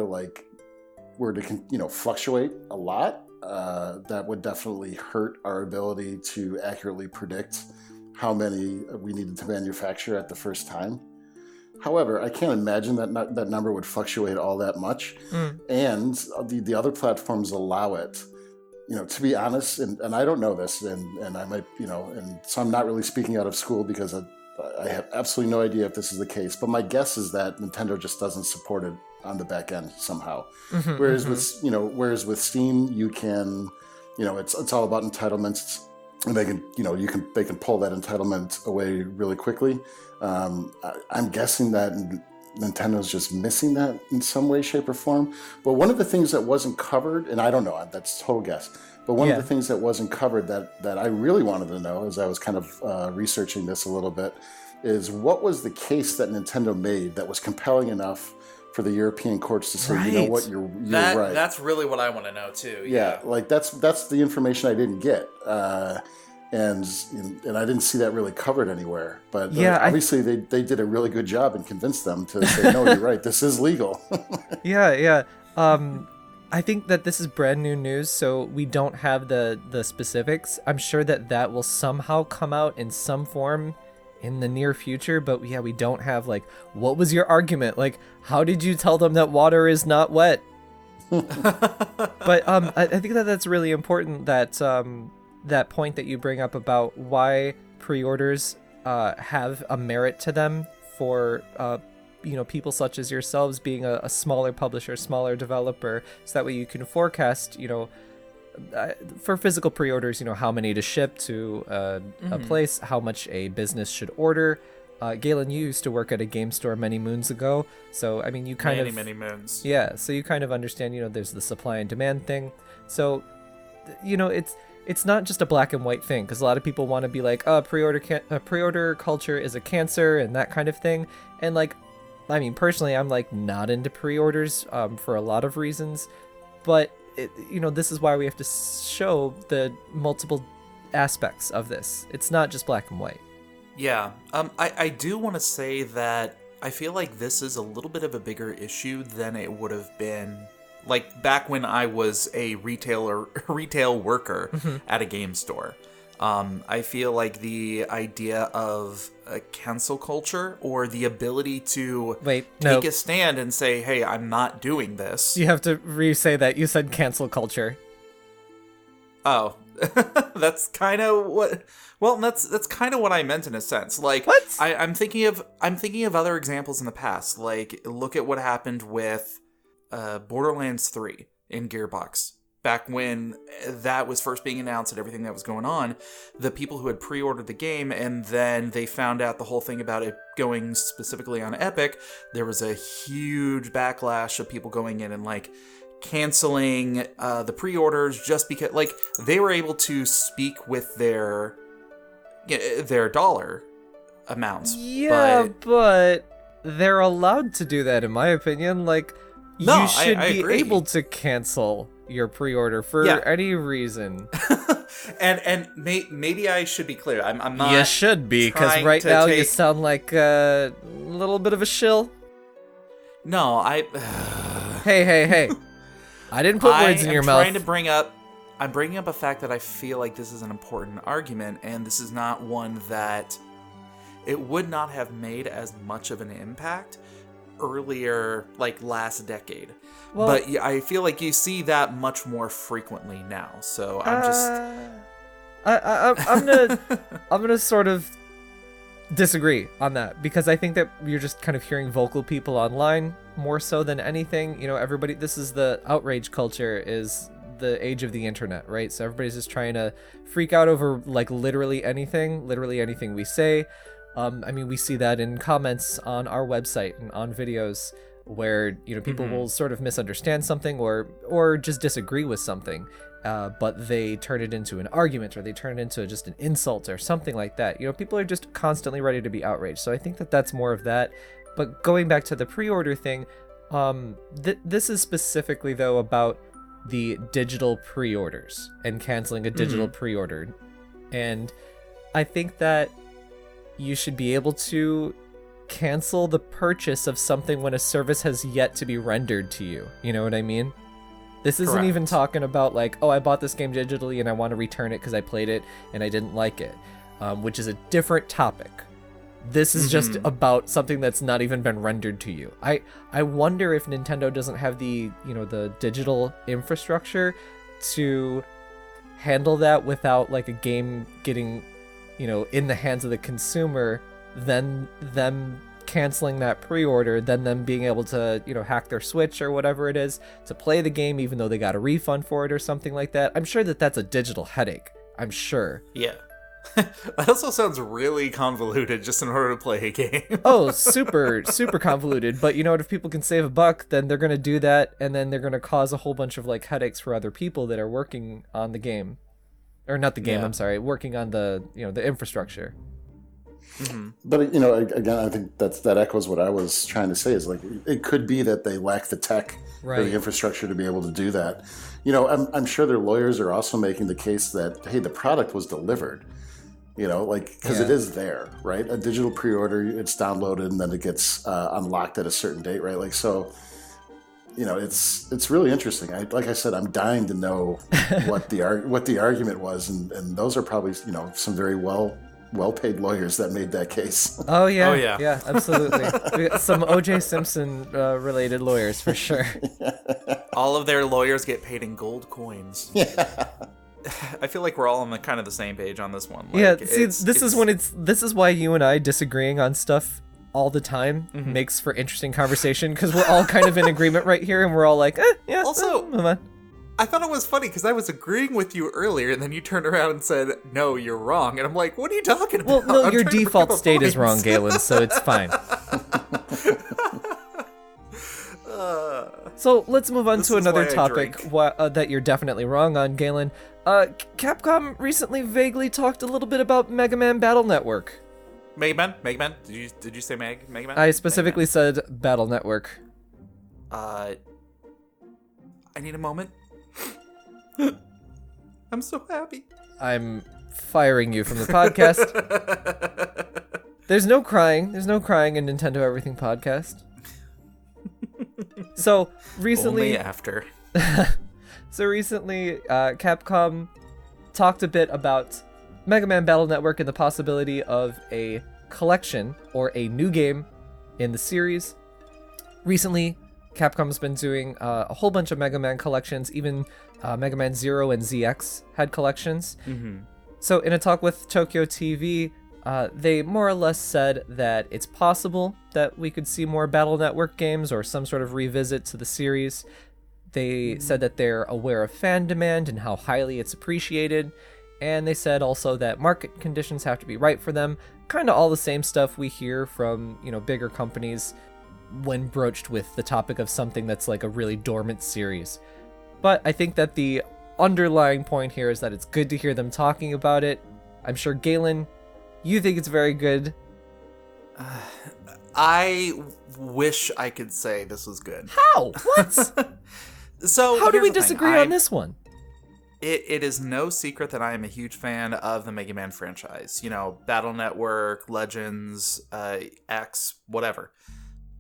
to fluctuate a lot, that would definitely hurt our ability to accurately predict how many we needed to manufacture at the first time. However, I can't imagine that number would fluctuate all that much. And the other platforms allow it. to be honest, and I don't know this, and I might, and so I'm not really speaking out of school because I have absolutely no idea if this is the case. But my guess is that Nintendo just doesn't support it on the back end somehow. Whereas with Steam, you can, it's all about entitlements, and they can pull that entitlement away really quickly. I'm guessing that Nintendo's just missing that in some way, shape, or form. But one of the things that wasn't covered, and I don't know, that's total guess, but one of the things that wasn't covered that I really wanted to know as I was kind of researching this a little bit is what was the case that Nintendo made that was compelling enough for the European courts to say, you know what, you're right. That's really what I want to know too. Yeah, like that's the information I didn't get. And I didn't see that really covered anywhere. But obviously they did a really good job and convinced them to say, no, you're right, this is legal. Yeah. I think that this is brand new news, so we don't have the specifics. I'm sure that will somehow come out in some form in the near future, but we don't have, like, what was your argument? Like, how did you tell them that water is not wet? But I think that's really important, that point that you bring up about why pre-orders have a merit to them for people such as yourselves being a smaller publisher, smaller developer, so that way you can forecast for physical pre-orders, how many to ship to a place, how much a business should order. Galen, you used to work at a game store many moons ago, so I mean you many moons. Yeah, so you kind of understand, there's the supply and demand thing. So it's not just a black and white thing, because a lot of people want to be like, pre-order culture is a cancer and that kind of thing. And personally, I'm not into pre-orders for a lot of reasons, but this is why we have to show the multiple aspects of this. It's not just black and white. Yeah, I do want to say that I feel like this is a little bit of a bigger issue than it would have been back when I was a retail worker at a game store. I feel like the idea of a cancel culture, or the ability to take a stand and say, hey, I'm not doing this. You have to re-say that. You said cancel culture. Oh, that's kind of what... Well, that's kind of what I meant in a sense. What? I'm thinking of other examples in the past. Look at what happened with Borderlands 3 in Gearbox. Back when that was first being announced and everything that was going on, the people who had pre-ordered the game and then they found out the whole thing about it going specifically on Epic, there was a huge backlash of people going in and canceling the pre-orders just because they were able to speak with their dollar amounts. Yeah, but they're allowed to do that, in my opinion. You should be able to cancel your pre-order for any reason. and maybe I should be clear. I'm not. You should be, because right now you sound like a little bit of a shill. No, Hey! I didn't put words in your mouth. I'm bringing up a fact that I feel like this is an important argument, and this is not one that it would not have made as much of an impact earlier, last decade. Well, but I feel like you see that much more frequently now. So I'm I'm gonna sort of disagree on that, because I think that you're just kind of hearing vocal people online more so than anything. Everybody, this is the outrage culture, is the age of the internet, right? So everybody's just trying to freak out over literally anything we say. We see that in comments on our website and on videos where, people will sort of misunderstand something or just disagree with something, but they turn it into an argument, or they turn it into just an insult or something like that. People are just constantly ready to be outraged. So I think that that's more of that. But going back to the pre-order thing, this is specifically, though, about the digital pre-orders and canceling a digital pre-order. And I think that you should be able to cancel the purchase of something when a service has yet to be rendered to you. You know what I mean? This isn't even talking about I bought this game digitally and I want to return it because I played it and I didn't like it, which is a different topic. This is just about something that's not even been rendered to you. I wonder if Nintendo doesn't have the digital infrastructure to handle that without like a game getting, in the hands of the consumer, then them canceling that pre-order, then them being able to, hack their Switch or whatever it is to play the game, even though they got a refund for it or something like that. I'm sure that that's a digital headache. I'm sure. Yeah. That also sounds really convoluted just in order to play a game. Oh, super, super convoluted. But you know what? If people can save $1, then they're going to do that. And then they're going to cause a whole bunch of like headaches for other people that are working on the game. Or not the game, I'm sorry. Working on the, the infrastructure. Mm-hmm. But, again, I think that echoes what I was trying to say is like, it could be that they lack the tech or the infrastructure to be able to do that. I'm sure their lawyers are also making the case that, hey, the product was delivered. Because it is there, right? A digital pre-order, it's downloaded and then it gets unlocked at a certain date, right? Like, so, it's really interesting. Like I said, I'm dying to know what the argument was, and those are probably, some very well-paid lawyers that made that case. Oh yeah, yeah, absolutely. We got some O.J. Simpson related lawyers for sure. All of their lawyers get paid in gold coins. Yeah. I feel like we're all on kind of the same page on this one. This is why you and I disagreeing on stuff all the time makes for interesting conversation, because we're all kind of in agreement right here, and we're all like, yeah. Also, move on. I thought it was funny because I was agreeing with you earlier, and then you turned around and said, "No, you're wrong," and I'm like, "What are you talking about?" Well, no, your default state is wrong, Galen, so it's fine. So let's move on to another topic that you're definitely wrong on, Galen. Capcom recently vaguely talked a little bit about Mega Man Battle Network. Mega Man? Did you say Mega Man? I specifically said Battle Network. I need a moment. I'm so happy. I'm firing you from the podcast. There's no crying in Nintendo Everything podcast. So recently, only after. Capcom talked a bit about Mega Man Battle Network and the possibility of a collection or a new game in the series. Recently, Capcom's been doing a whole bunch of Mega Man collections. Even Mega Man 0 and ZX had collections. Mm-hmm. So in a talk with Tokyo TV, they more or less said that it's possible that we could see more Battle Network games or some sort of revisit to the series. They said that they're aware of fan demand and how highly it's appreciated. And they said also that market conditions have to be right for them. Kind of all the same stuff we hear from, bigger companies when broached with the topic of something that's like a really dormant series. But I think that the underlying point here is that it's good to hear them talking about it. I'm sure, Galen, you think it's very good. I wish I could say this was good. How? What? So how do we disagree on this one? It is no secret that I am a huge fan of the Mega Man franchise. Battle Network, Legends, X, whatever.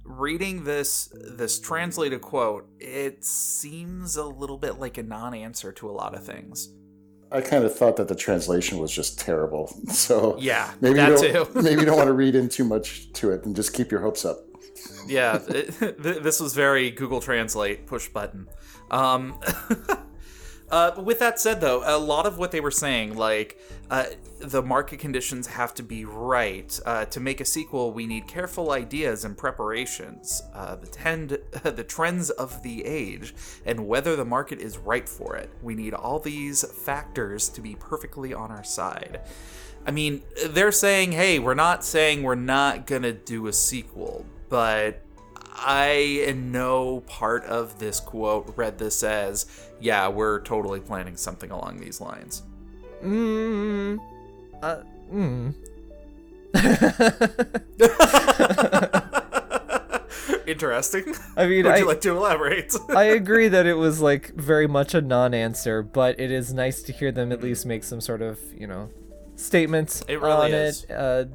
Reading this translated quote, it seems a little bit like a non-answer to a lot of things. I kind of thought that the translation was just terrible. So yeah, maybe you don't want to read in too much to it and just keep your hopes up. Yeah, this was very Google Translate push button. With that said, though, a lot of what they were saying, like the market conditions have to be right. To make a sequel, we need careful ideas and preparations, the trends of the age, and whether the market is right for it. We need all these factors to be perfectly on our side. I mean, they're saying, hey, we're not saying we're not going to do a sequel, but I, in no part of this quote, read this as, yeah, we're totally planning something along these lines. Interesting. I mean, would you like to elaborate? I agree that it was like very much a non-answer, but it is nice to hear them at least make some sort of, statements on it.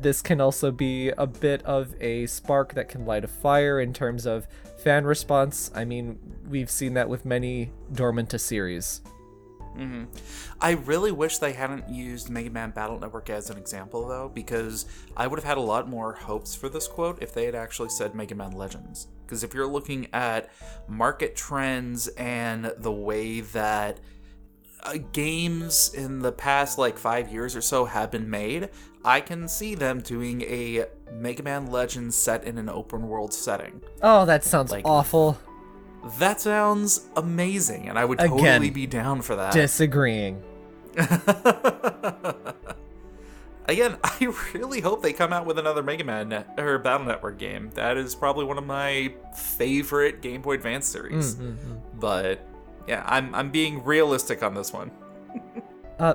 This can also be a bit of a spark that can light a fire in terms of fan response. I mean, we've seen that with many dormant series. Mm-hmm. I really wish they hadn't used Mega Man Battle Network as an example, though, because I would have had a lot more hopes for this quote if they had actually said Mega Man Legends. Because if you're looking at market trends and the way that games in the past like 5 years or so have been made, I can see them doing a Mega Man Legends set in an open world setting. Oh, that sounds Like, awful. That sounds amazing, and I would totally be down for that. Disagreeing. Again, I really hope they come out with another Mega Man or Battle Network game. That is probably one of my favorite Game Boy Advance series. But yeah, I'm being realistic on this one.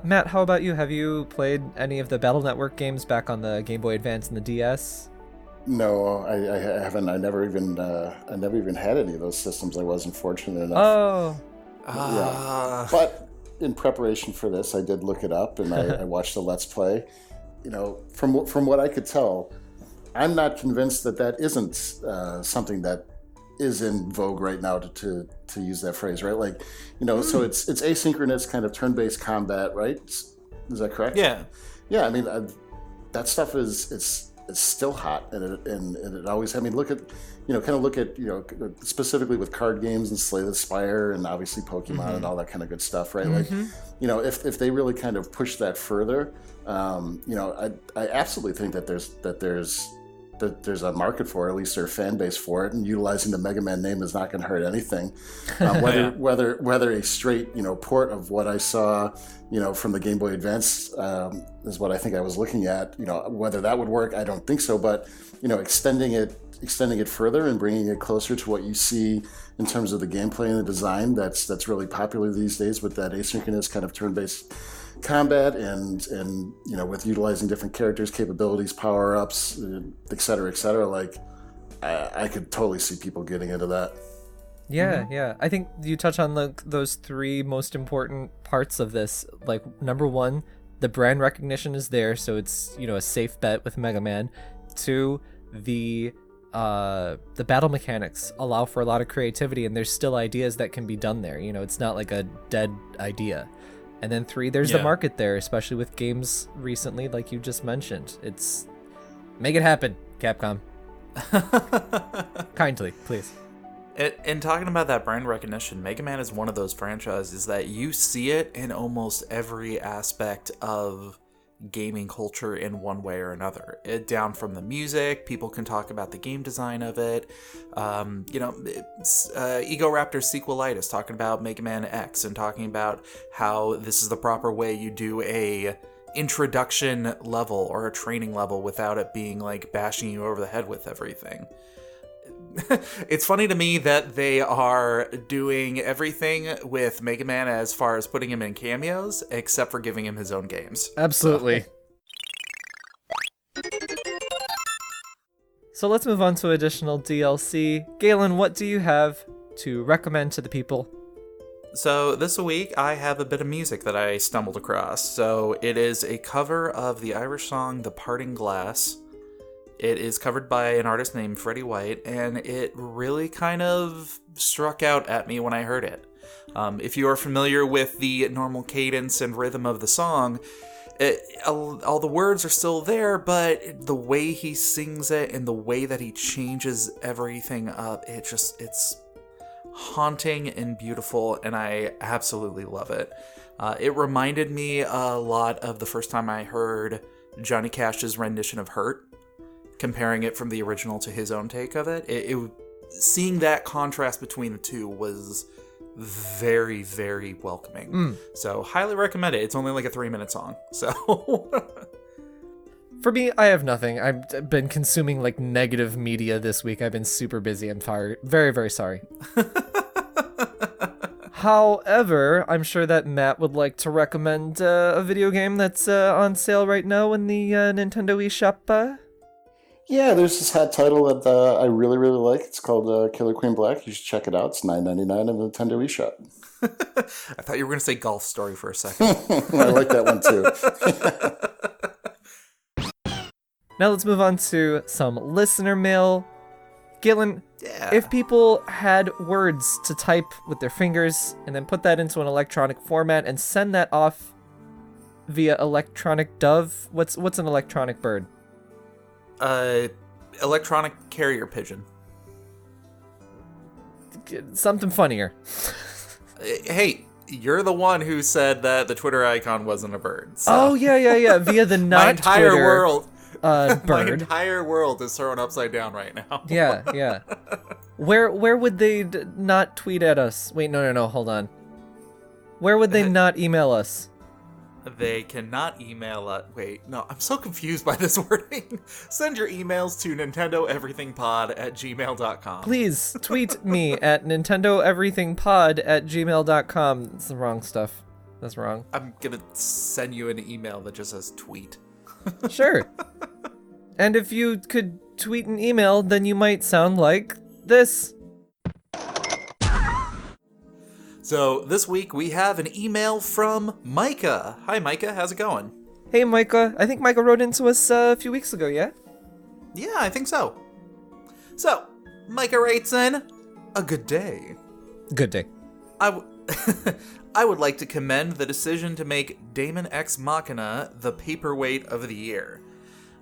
Matt, how about you? Have you played any of the Battle Network games back on the Game Boy Advance and the DS? No, I haven't. I never even had any of those systems. I wasn't fortunate enough. Oh. Yeah. But in preparation for this, I did look it up and I watched the Let's Play. You know, from what I could tell, I'm not convinced that isn't something that is in vogue right now, to use that phrase, right? Like, you know, so it's asynchronous kind of turn-based combat, right? Is that correct? Yeah. Yeah, I mean, that stuff it's still hot, and it always. I mean, look at specifically with card games and Slay the Spire, and obviously Pokemon and all that kind of good stuff, right? Like, you know, if they really kind of push that further, you know, I absolutely think that there's a market for it, at least there's a fan base for it, and utilizing the Mega Man name is not going to hurt anything. Whether a straight, you know, port of what I saw, you know, from the Game Boy Advance is what I think I was looking at. You know, whether that would work, I don't think so. But, you know, extending it further and bringing it closer to what you see in terms of the gameplay and the design, that's really popular these days with that asynchronous kind of turn-based combat and you know, with utilizing different characters, capabilities, power-ups, et cetera, like I could totally see people getting into that. Yeah. I think you touch on those three most important parts of this. Like, number one, the brand recognition is there, so it's, you know, a safe bet with Mega Man. Two, the battle mechanics allow for a lot of creativity, and there's still ideas that can be done there. You know, it's not like a dead idea. And then three, there's the market there, especially with games recently, like you just mentioned. It's make it happen, Capcom. Kindly, please. In talking about that brand recognition, Mega Man is one of those franchises that you see it in almost every aspect of gaming culture in one way or another. Down from the music, people can talk about the game design of it. You know, Ego Raptor's Sequelitis talking about Mega Man X and talking about how this is the proper way you do a introduction level or a training level without it being like bashing you over the head with everything. It's funny to me that they are doing everything with Mega Man as far as putting him in cameos, except for giving him his own games. Absolutely. So let's move on to additional DLC. Galen, what do you have to recommend to the people? So this week I have a bit of music that I stumbled across. So it is a cover of the Irish song The Parting Glass. It is covered by an artist named Freddie White, and it really kind of struck out at me when I heard it. If you are familiar with the normal cadence and rhythm of the song, all the words are still there, but the way he sings it and the way that he changes everything up, it's haunting and beautiful, and I absolutely love it. It reminded me a lot of the first time I heard Johnny Cash's rendition of Hurt, comparing it from the original to his own take of it. Seeing that contrast between the two was very, very welcoming. So highly recommend it. It's only like a 3-minute song. So for me, I have nothing. I've been consuming like negative media this week. I've been super busy. I'm tired. Very, very sorry. However, I'm sure that Matt would like to recommend a video game that's on sale right now in the Nintendo eShop. Yeah, there's this hot title that I really, really like. It's called Killer Queen Black. You should check it out. It's $9.99 on the Nintendo eShop. I thought you were going to say Golf Story for a second. I like that one too. Now let's move on to some listener mail. Galen, if people had words to type with their fingers and then put that into an electronic format and send that off via electronic dove, what's an electronic bird? Electronic carrier pigeon. Something funnier. Hey, you're the one who said that the Twitter icon wasn't a bird. So. Oh, yeah. Via the not my entire Twitter, world. bird. My entire world is thrown upside down right now. Yeah. Where would they not tweet at us? Wait, no, hold on. Where would they not email us? They cannot email us. Wait, no, I'm so confused by this wording. Send your emails to nintendoeverythingpod@gmail.com. Please tweet me at nintendoeverythingpod@gmail.com. It's the wrong stuff. That's wrong. I'm gonna send you an email that just says tweet. Sure. And if you could tweet an email, then you might sound like this. So this week we have an email from Micah. Hi Micah, how's it going? Hey Micah, I think Micah wrote into us a few weeks ago, yeah? Yeah, I think so. So, Micah writes in, a good day. Good day. I would like to commend the decision to make Daemon X Machina the paperweight of the year.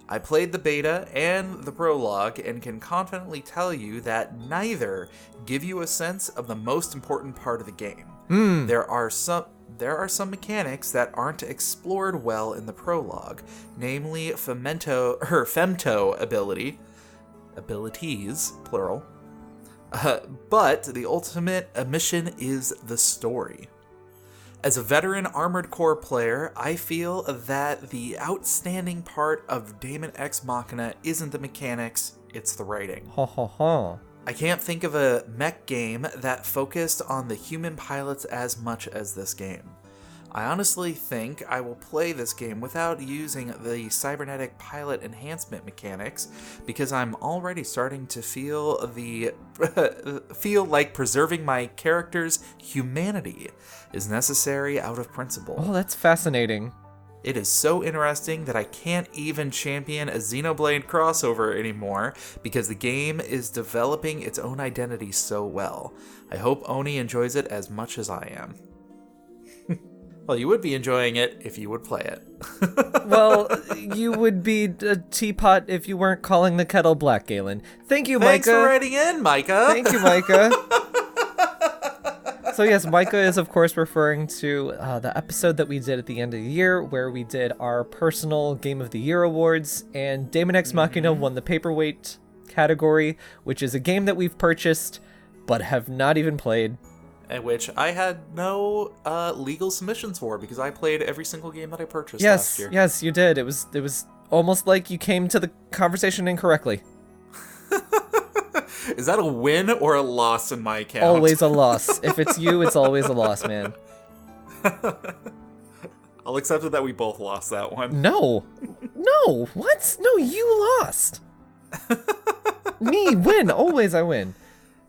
I played the beta and the prologue and can confidently tell you that neither give you a sense of the most important part of the game. There are some mechanics that aren't explored well in the prologue, namely femto abilities, plural. But the ultimate mission is the story. As a veteran Armored Core player, I feel that the outstanding part of Daemon X Machina isn't the mechanics, it's the writing. I can't think of a mech game that focused on the human pilots as much as this game. I honestly think I will play this game without using the cybernetic pilot enhancement mechanics because I'm already starting to feel like preserving my character's humanity is necessary out of principle. Oh, that's fascinating. It is so interesting that I can't even champion a Xenoblade crossover anymore because the game is developing its own identity so well. I hope Oni enjoys it as much as I am. Well, you would be enjoying it if you would play it. Well, you would be a teapot if you weren't calling the kettle black, Galen. Thank you, Micah. Thanks for writing in, Micah. Thank you, Micah. So yes, Micah is of course referring to the episode that we did at the end of the year where we did our personal Game of the Year awards, and Daemon X Machina won the paperweight category, which is a game that we've purchased but have not even played. And which I had no legal submissions for because I played every single game that I purchased last year. Yes, you did. It was almost like you came to the conversation incorrectly. Is that a win or a loss in my account? Always a loss. If it's you, it's always a loss, man. I'll accept it that we both lost that one. No, what? No, you lost. Me win. Always I win.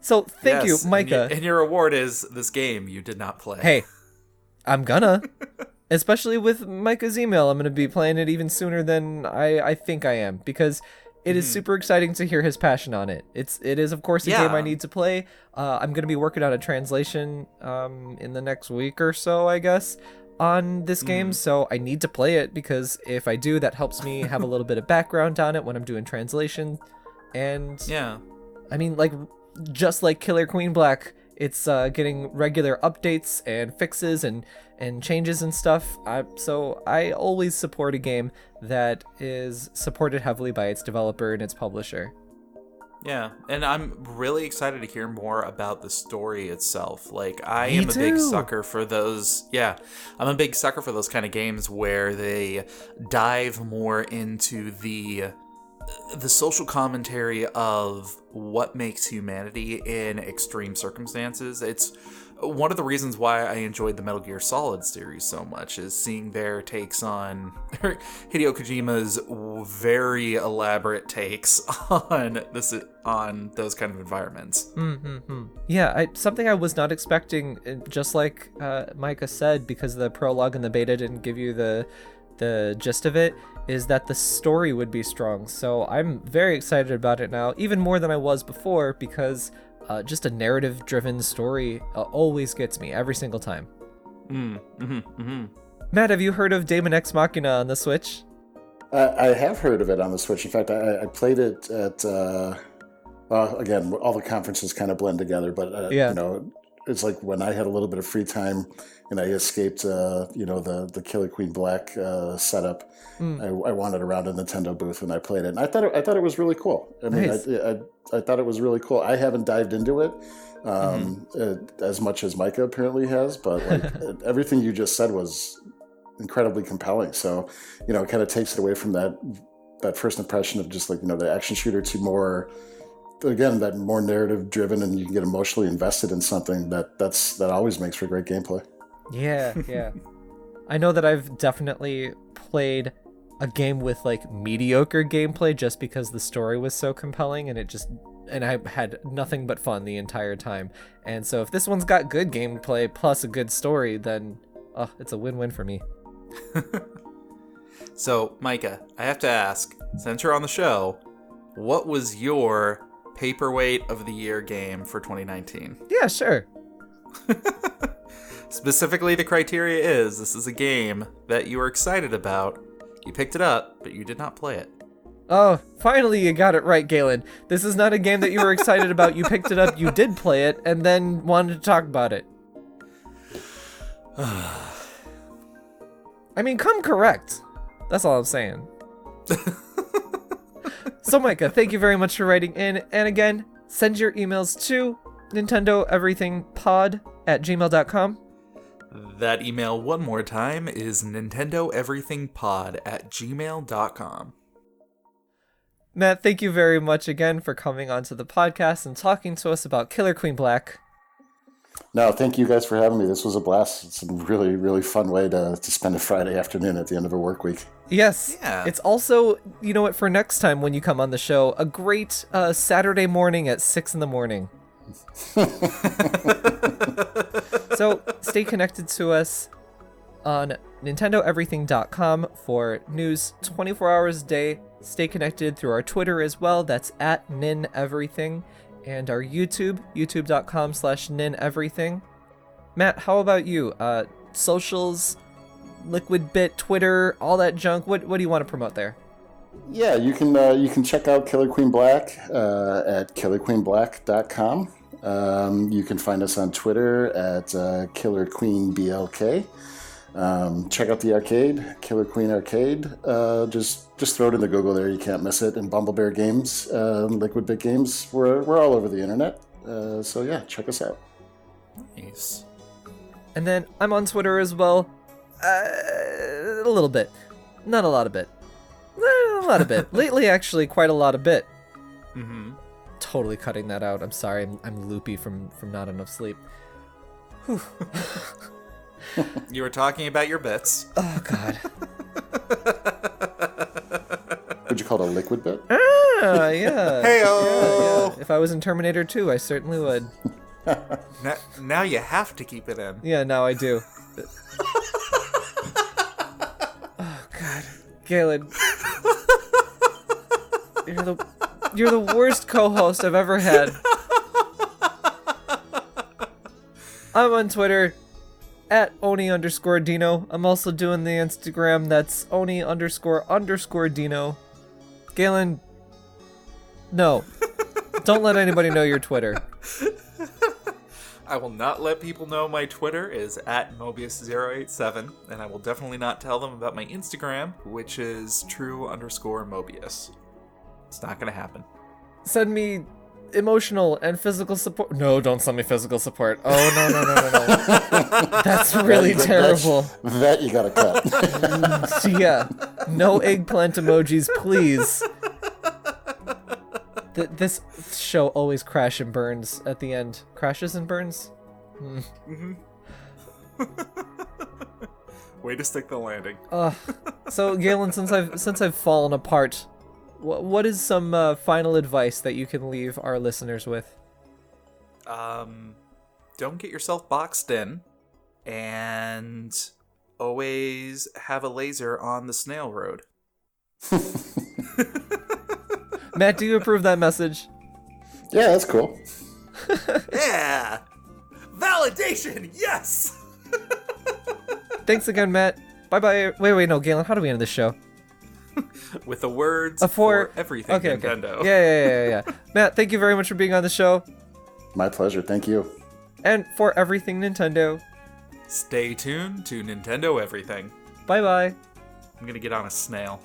So thank you, Micah. And your reward is this game you did not play. Hey, I'm gonna. Especially with Micah's email, I'm gonna be playing it even sooner than I think I am, because it is super exciting to hear his passion on it. It is of course a game I need to play. I'm gonna be working on a translation in the next week or so, I guess, on this game, so I need to play it because if I do, that helps me have a little bit of background on it when I'm doing translation. And yeah, I mean, like, just like Killer Queen Black, it's getting regular updates and fixes and changes and stuff. So I always support a game that is supported heavily by its developer and its publisher. Yeah, and I'm really excited to hear more about the story itself. Like, I am a big sucker for those. Yeah, I'm a big sucker for those kind of games where they dive more into the social commentary of what makes humanity in extreme circumstances. It's one of the reasons why I enjoyed the Metal Gear Solid series so much, is seeing their takes on Hideo Kojima's very elaborate takes on those kind of environments. Yeah, something I was not expecting, just like Micah said, because the prologue and the beta didn't give you the gist of it, is that the story would be strong. So I'm very excited about it now, even more than I was before, because just a narrative-driven story always gets me every single time. Matt, have you heard of Daemon X Machina on the Switch? I have heard of it on the Switch. In fact, I played it at, again, all the conferences kind of blend together, but, it's like when I had a little bit of free time and I escaped, the Killer Queen Black setup. I wandered around a Nintendo booth and I played it, and I thought it was really cool. I mean, Nice. I thought it was really cool. I haven't dived into it as much as Micah apparently has, but like everything you just said was incredibly compelling. So, it kind of takes it away from that first impression of just like, the action shooter to more, again, that more narrative driven, and you can get emotionally invested in something that always makes for great gameplay. Yeah. I know that I've definitely played a game with like mediocre gameplay just because the story was so compelling, and I had nothing but fun the entire time. And so if this one's got good gameplay plus a good story, then it's a win-win for me. So, Micah, I have to ask, since you're on the show, what was your Paperweight of the Year game for 2019? Yeah, sure. Specifically, the criteria is this is a game that you were excited about. You picked it up, but you did not play it. Oh, finally you got it right, Galen. This is not a game that you were excited about. You picked it up, you did play it, and then wanted to talk about it. I mean, come correct. That's all I'm saying. So, Micah, thank you very much for writing in. And again, send your emails to nintendoeverythingpod@gmail.com. That email one more time is nintendoeverythingpod@gmail.com. Matt, thank you very much again for coming onto the podcast and talking to us about Killer Queen Black. No, thank you guys for having me. This was a blast. It's a really, really fun way to spend a Friday afternoon at the end of a work week. Yes. Yeah. It's also, you know what, for next time when you come on the show, a great Saturday morning at 6 a.m. So stay connected to us on nintendoeverything.com for news 24 hours a day. Stay connected through our Twitter as well. That's at nineverything. And our YouTube, youtube.com/nineverything. Matt, how about you? Socials, Liquid Bit, Twitter, all that junk. What do you want to promote there? Yeah, you can check out Killer Queen Black at killerqueenblack.com. You can find us on Twitter at killerqueenblk. Check out the arcade, Killer Queen Arcade. Just throw it in the Google there. You can't miss it. And Bumble Bear Games, Liquid Bit Games. We're all over the internet. So yeah, check us out. Nice. And then I'm on Twitter as well. A little bit. Not a lot of bit. A lot of bit. Lately, actually, quite a lot of bit. Mm-hmm. Totally cutting that out. I'm sorry. I'm loopy from not enough sleep. Whew. You were talking about your bits. Oh, God. Would you call it a liquid bit? Ah, yeah. Hey-o! Yeah. If I was in Terminator 2, I certainly would. Now you have to keep it in. Yeah, now I do. Oh, God. Galen. You're the worst co-host I've ever had. I'm on Twitter at Oni_Dino. I'm also doing the Instagram. That's Oni__Dino. Galen, no. Don't let anybody know your Twitter. I will not let people know my Twitter is at Mobius087, and I will definitely not tell them about my Instagram, which is true_Mobius. It's not gonna happen. Send me emotional and physical support. No, don't send me physical support. Oh, no. That's really terrible. That you gotta cut. Yeah. No eggplant emojis, please. This show always crashes and burns at the end. Crashes and burns? Mm-hmm. Way to stick the landing. So, Galen, since I've fallen apart, what is some final advice that you can leave our listeners with? Don't get yourself boxed in, and always have a laser on the snail road. Matt, do you approve that message? Yeah, that's cool. Yeah! Validation! Yes! Thanks again, Matt. Bye-bye. Wait, no, Galen, how do we end this show? With the words for everything okay. Nintendo. Yeah. Matt, thank you very much for being on the show. My pleasure. Thank you. And for everything Nintendo, Stay tuned to Nintendo Everything. bye bye. I'm gonna get on a snail.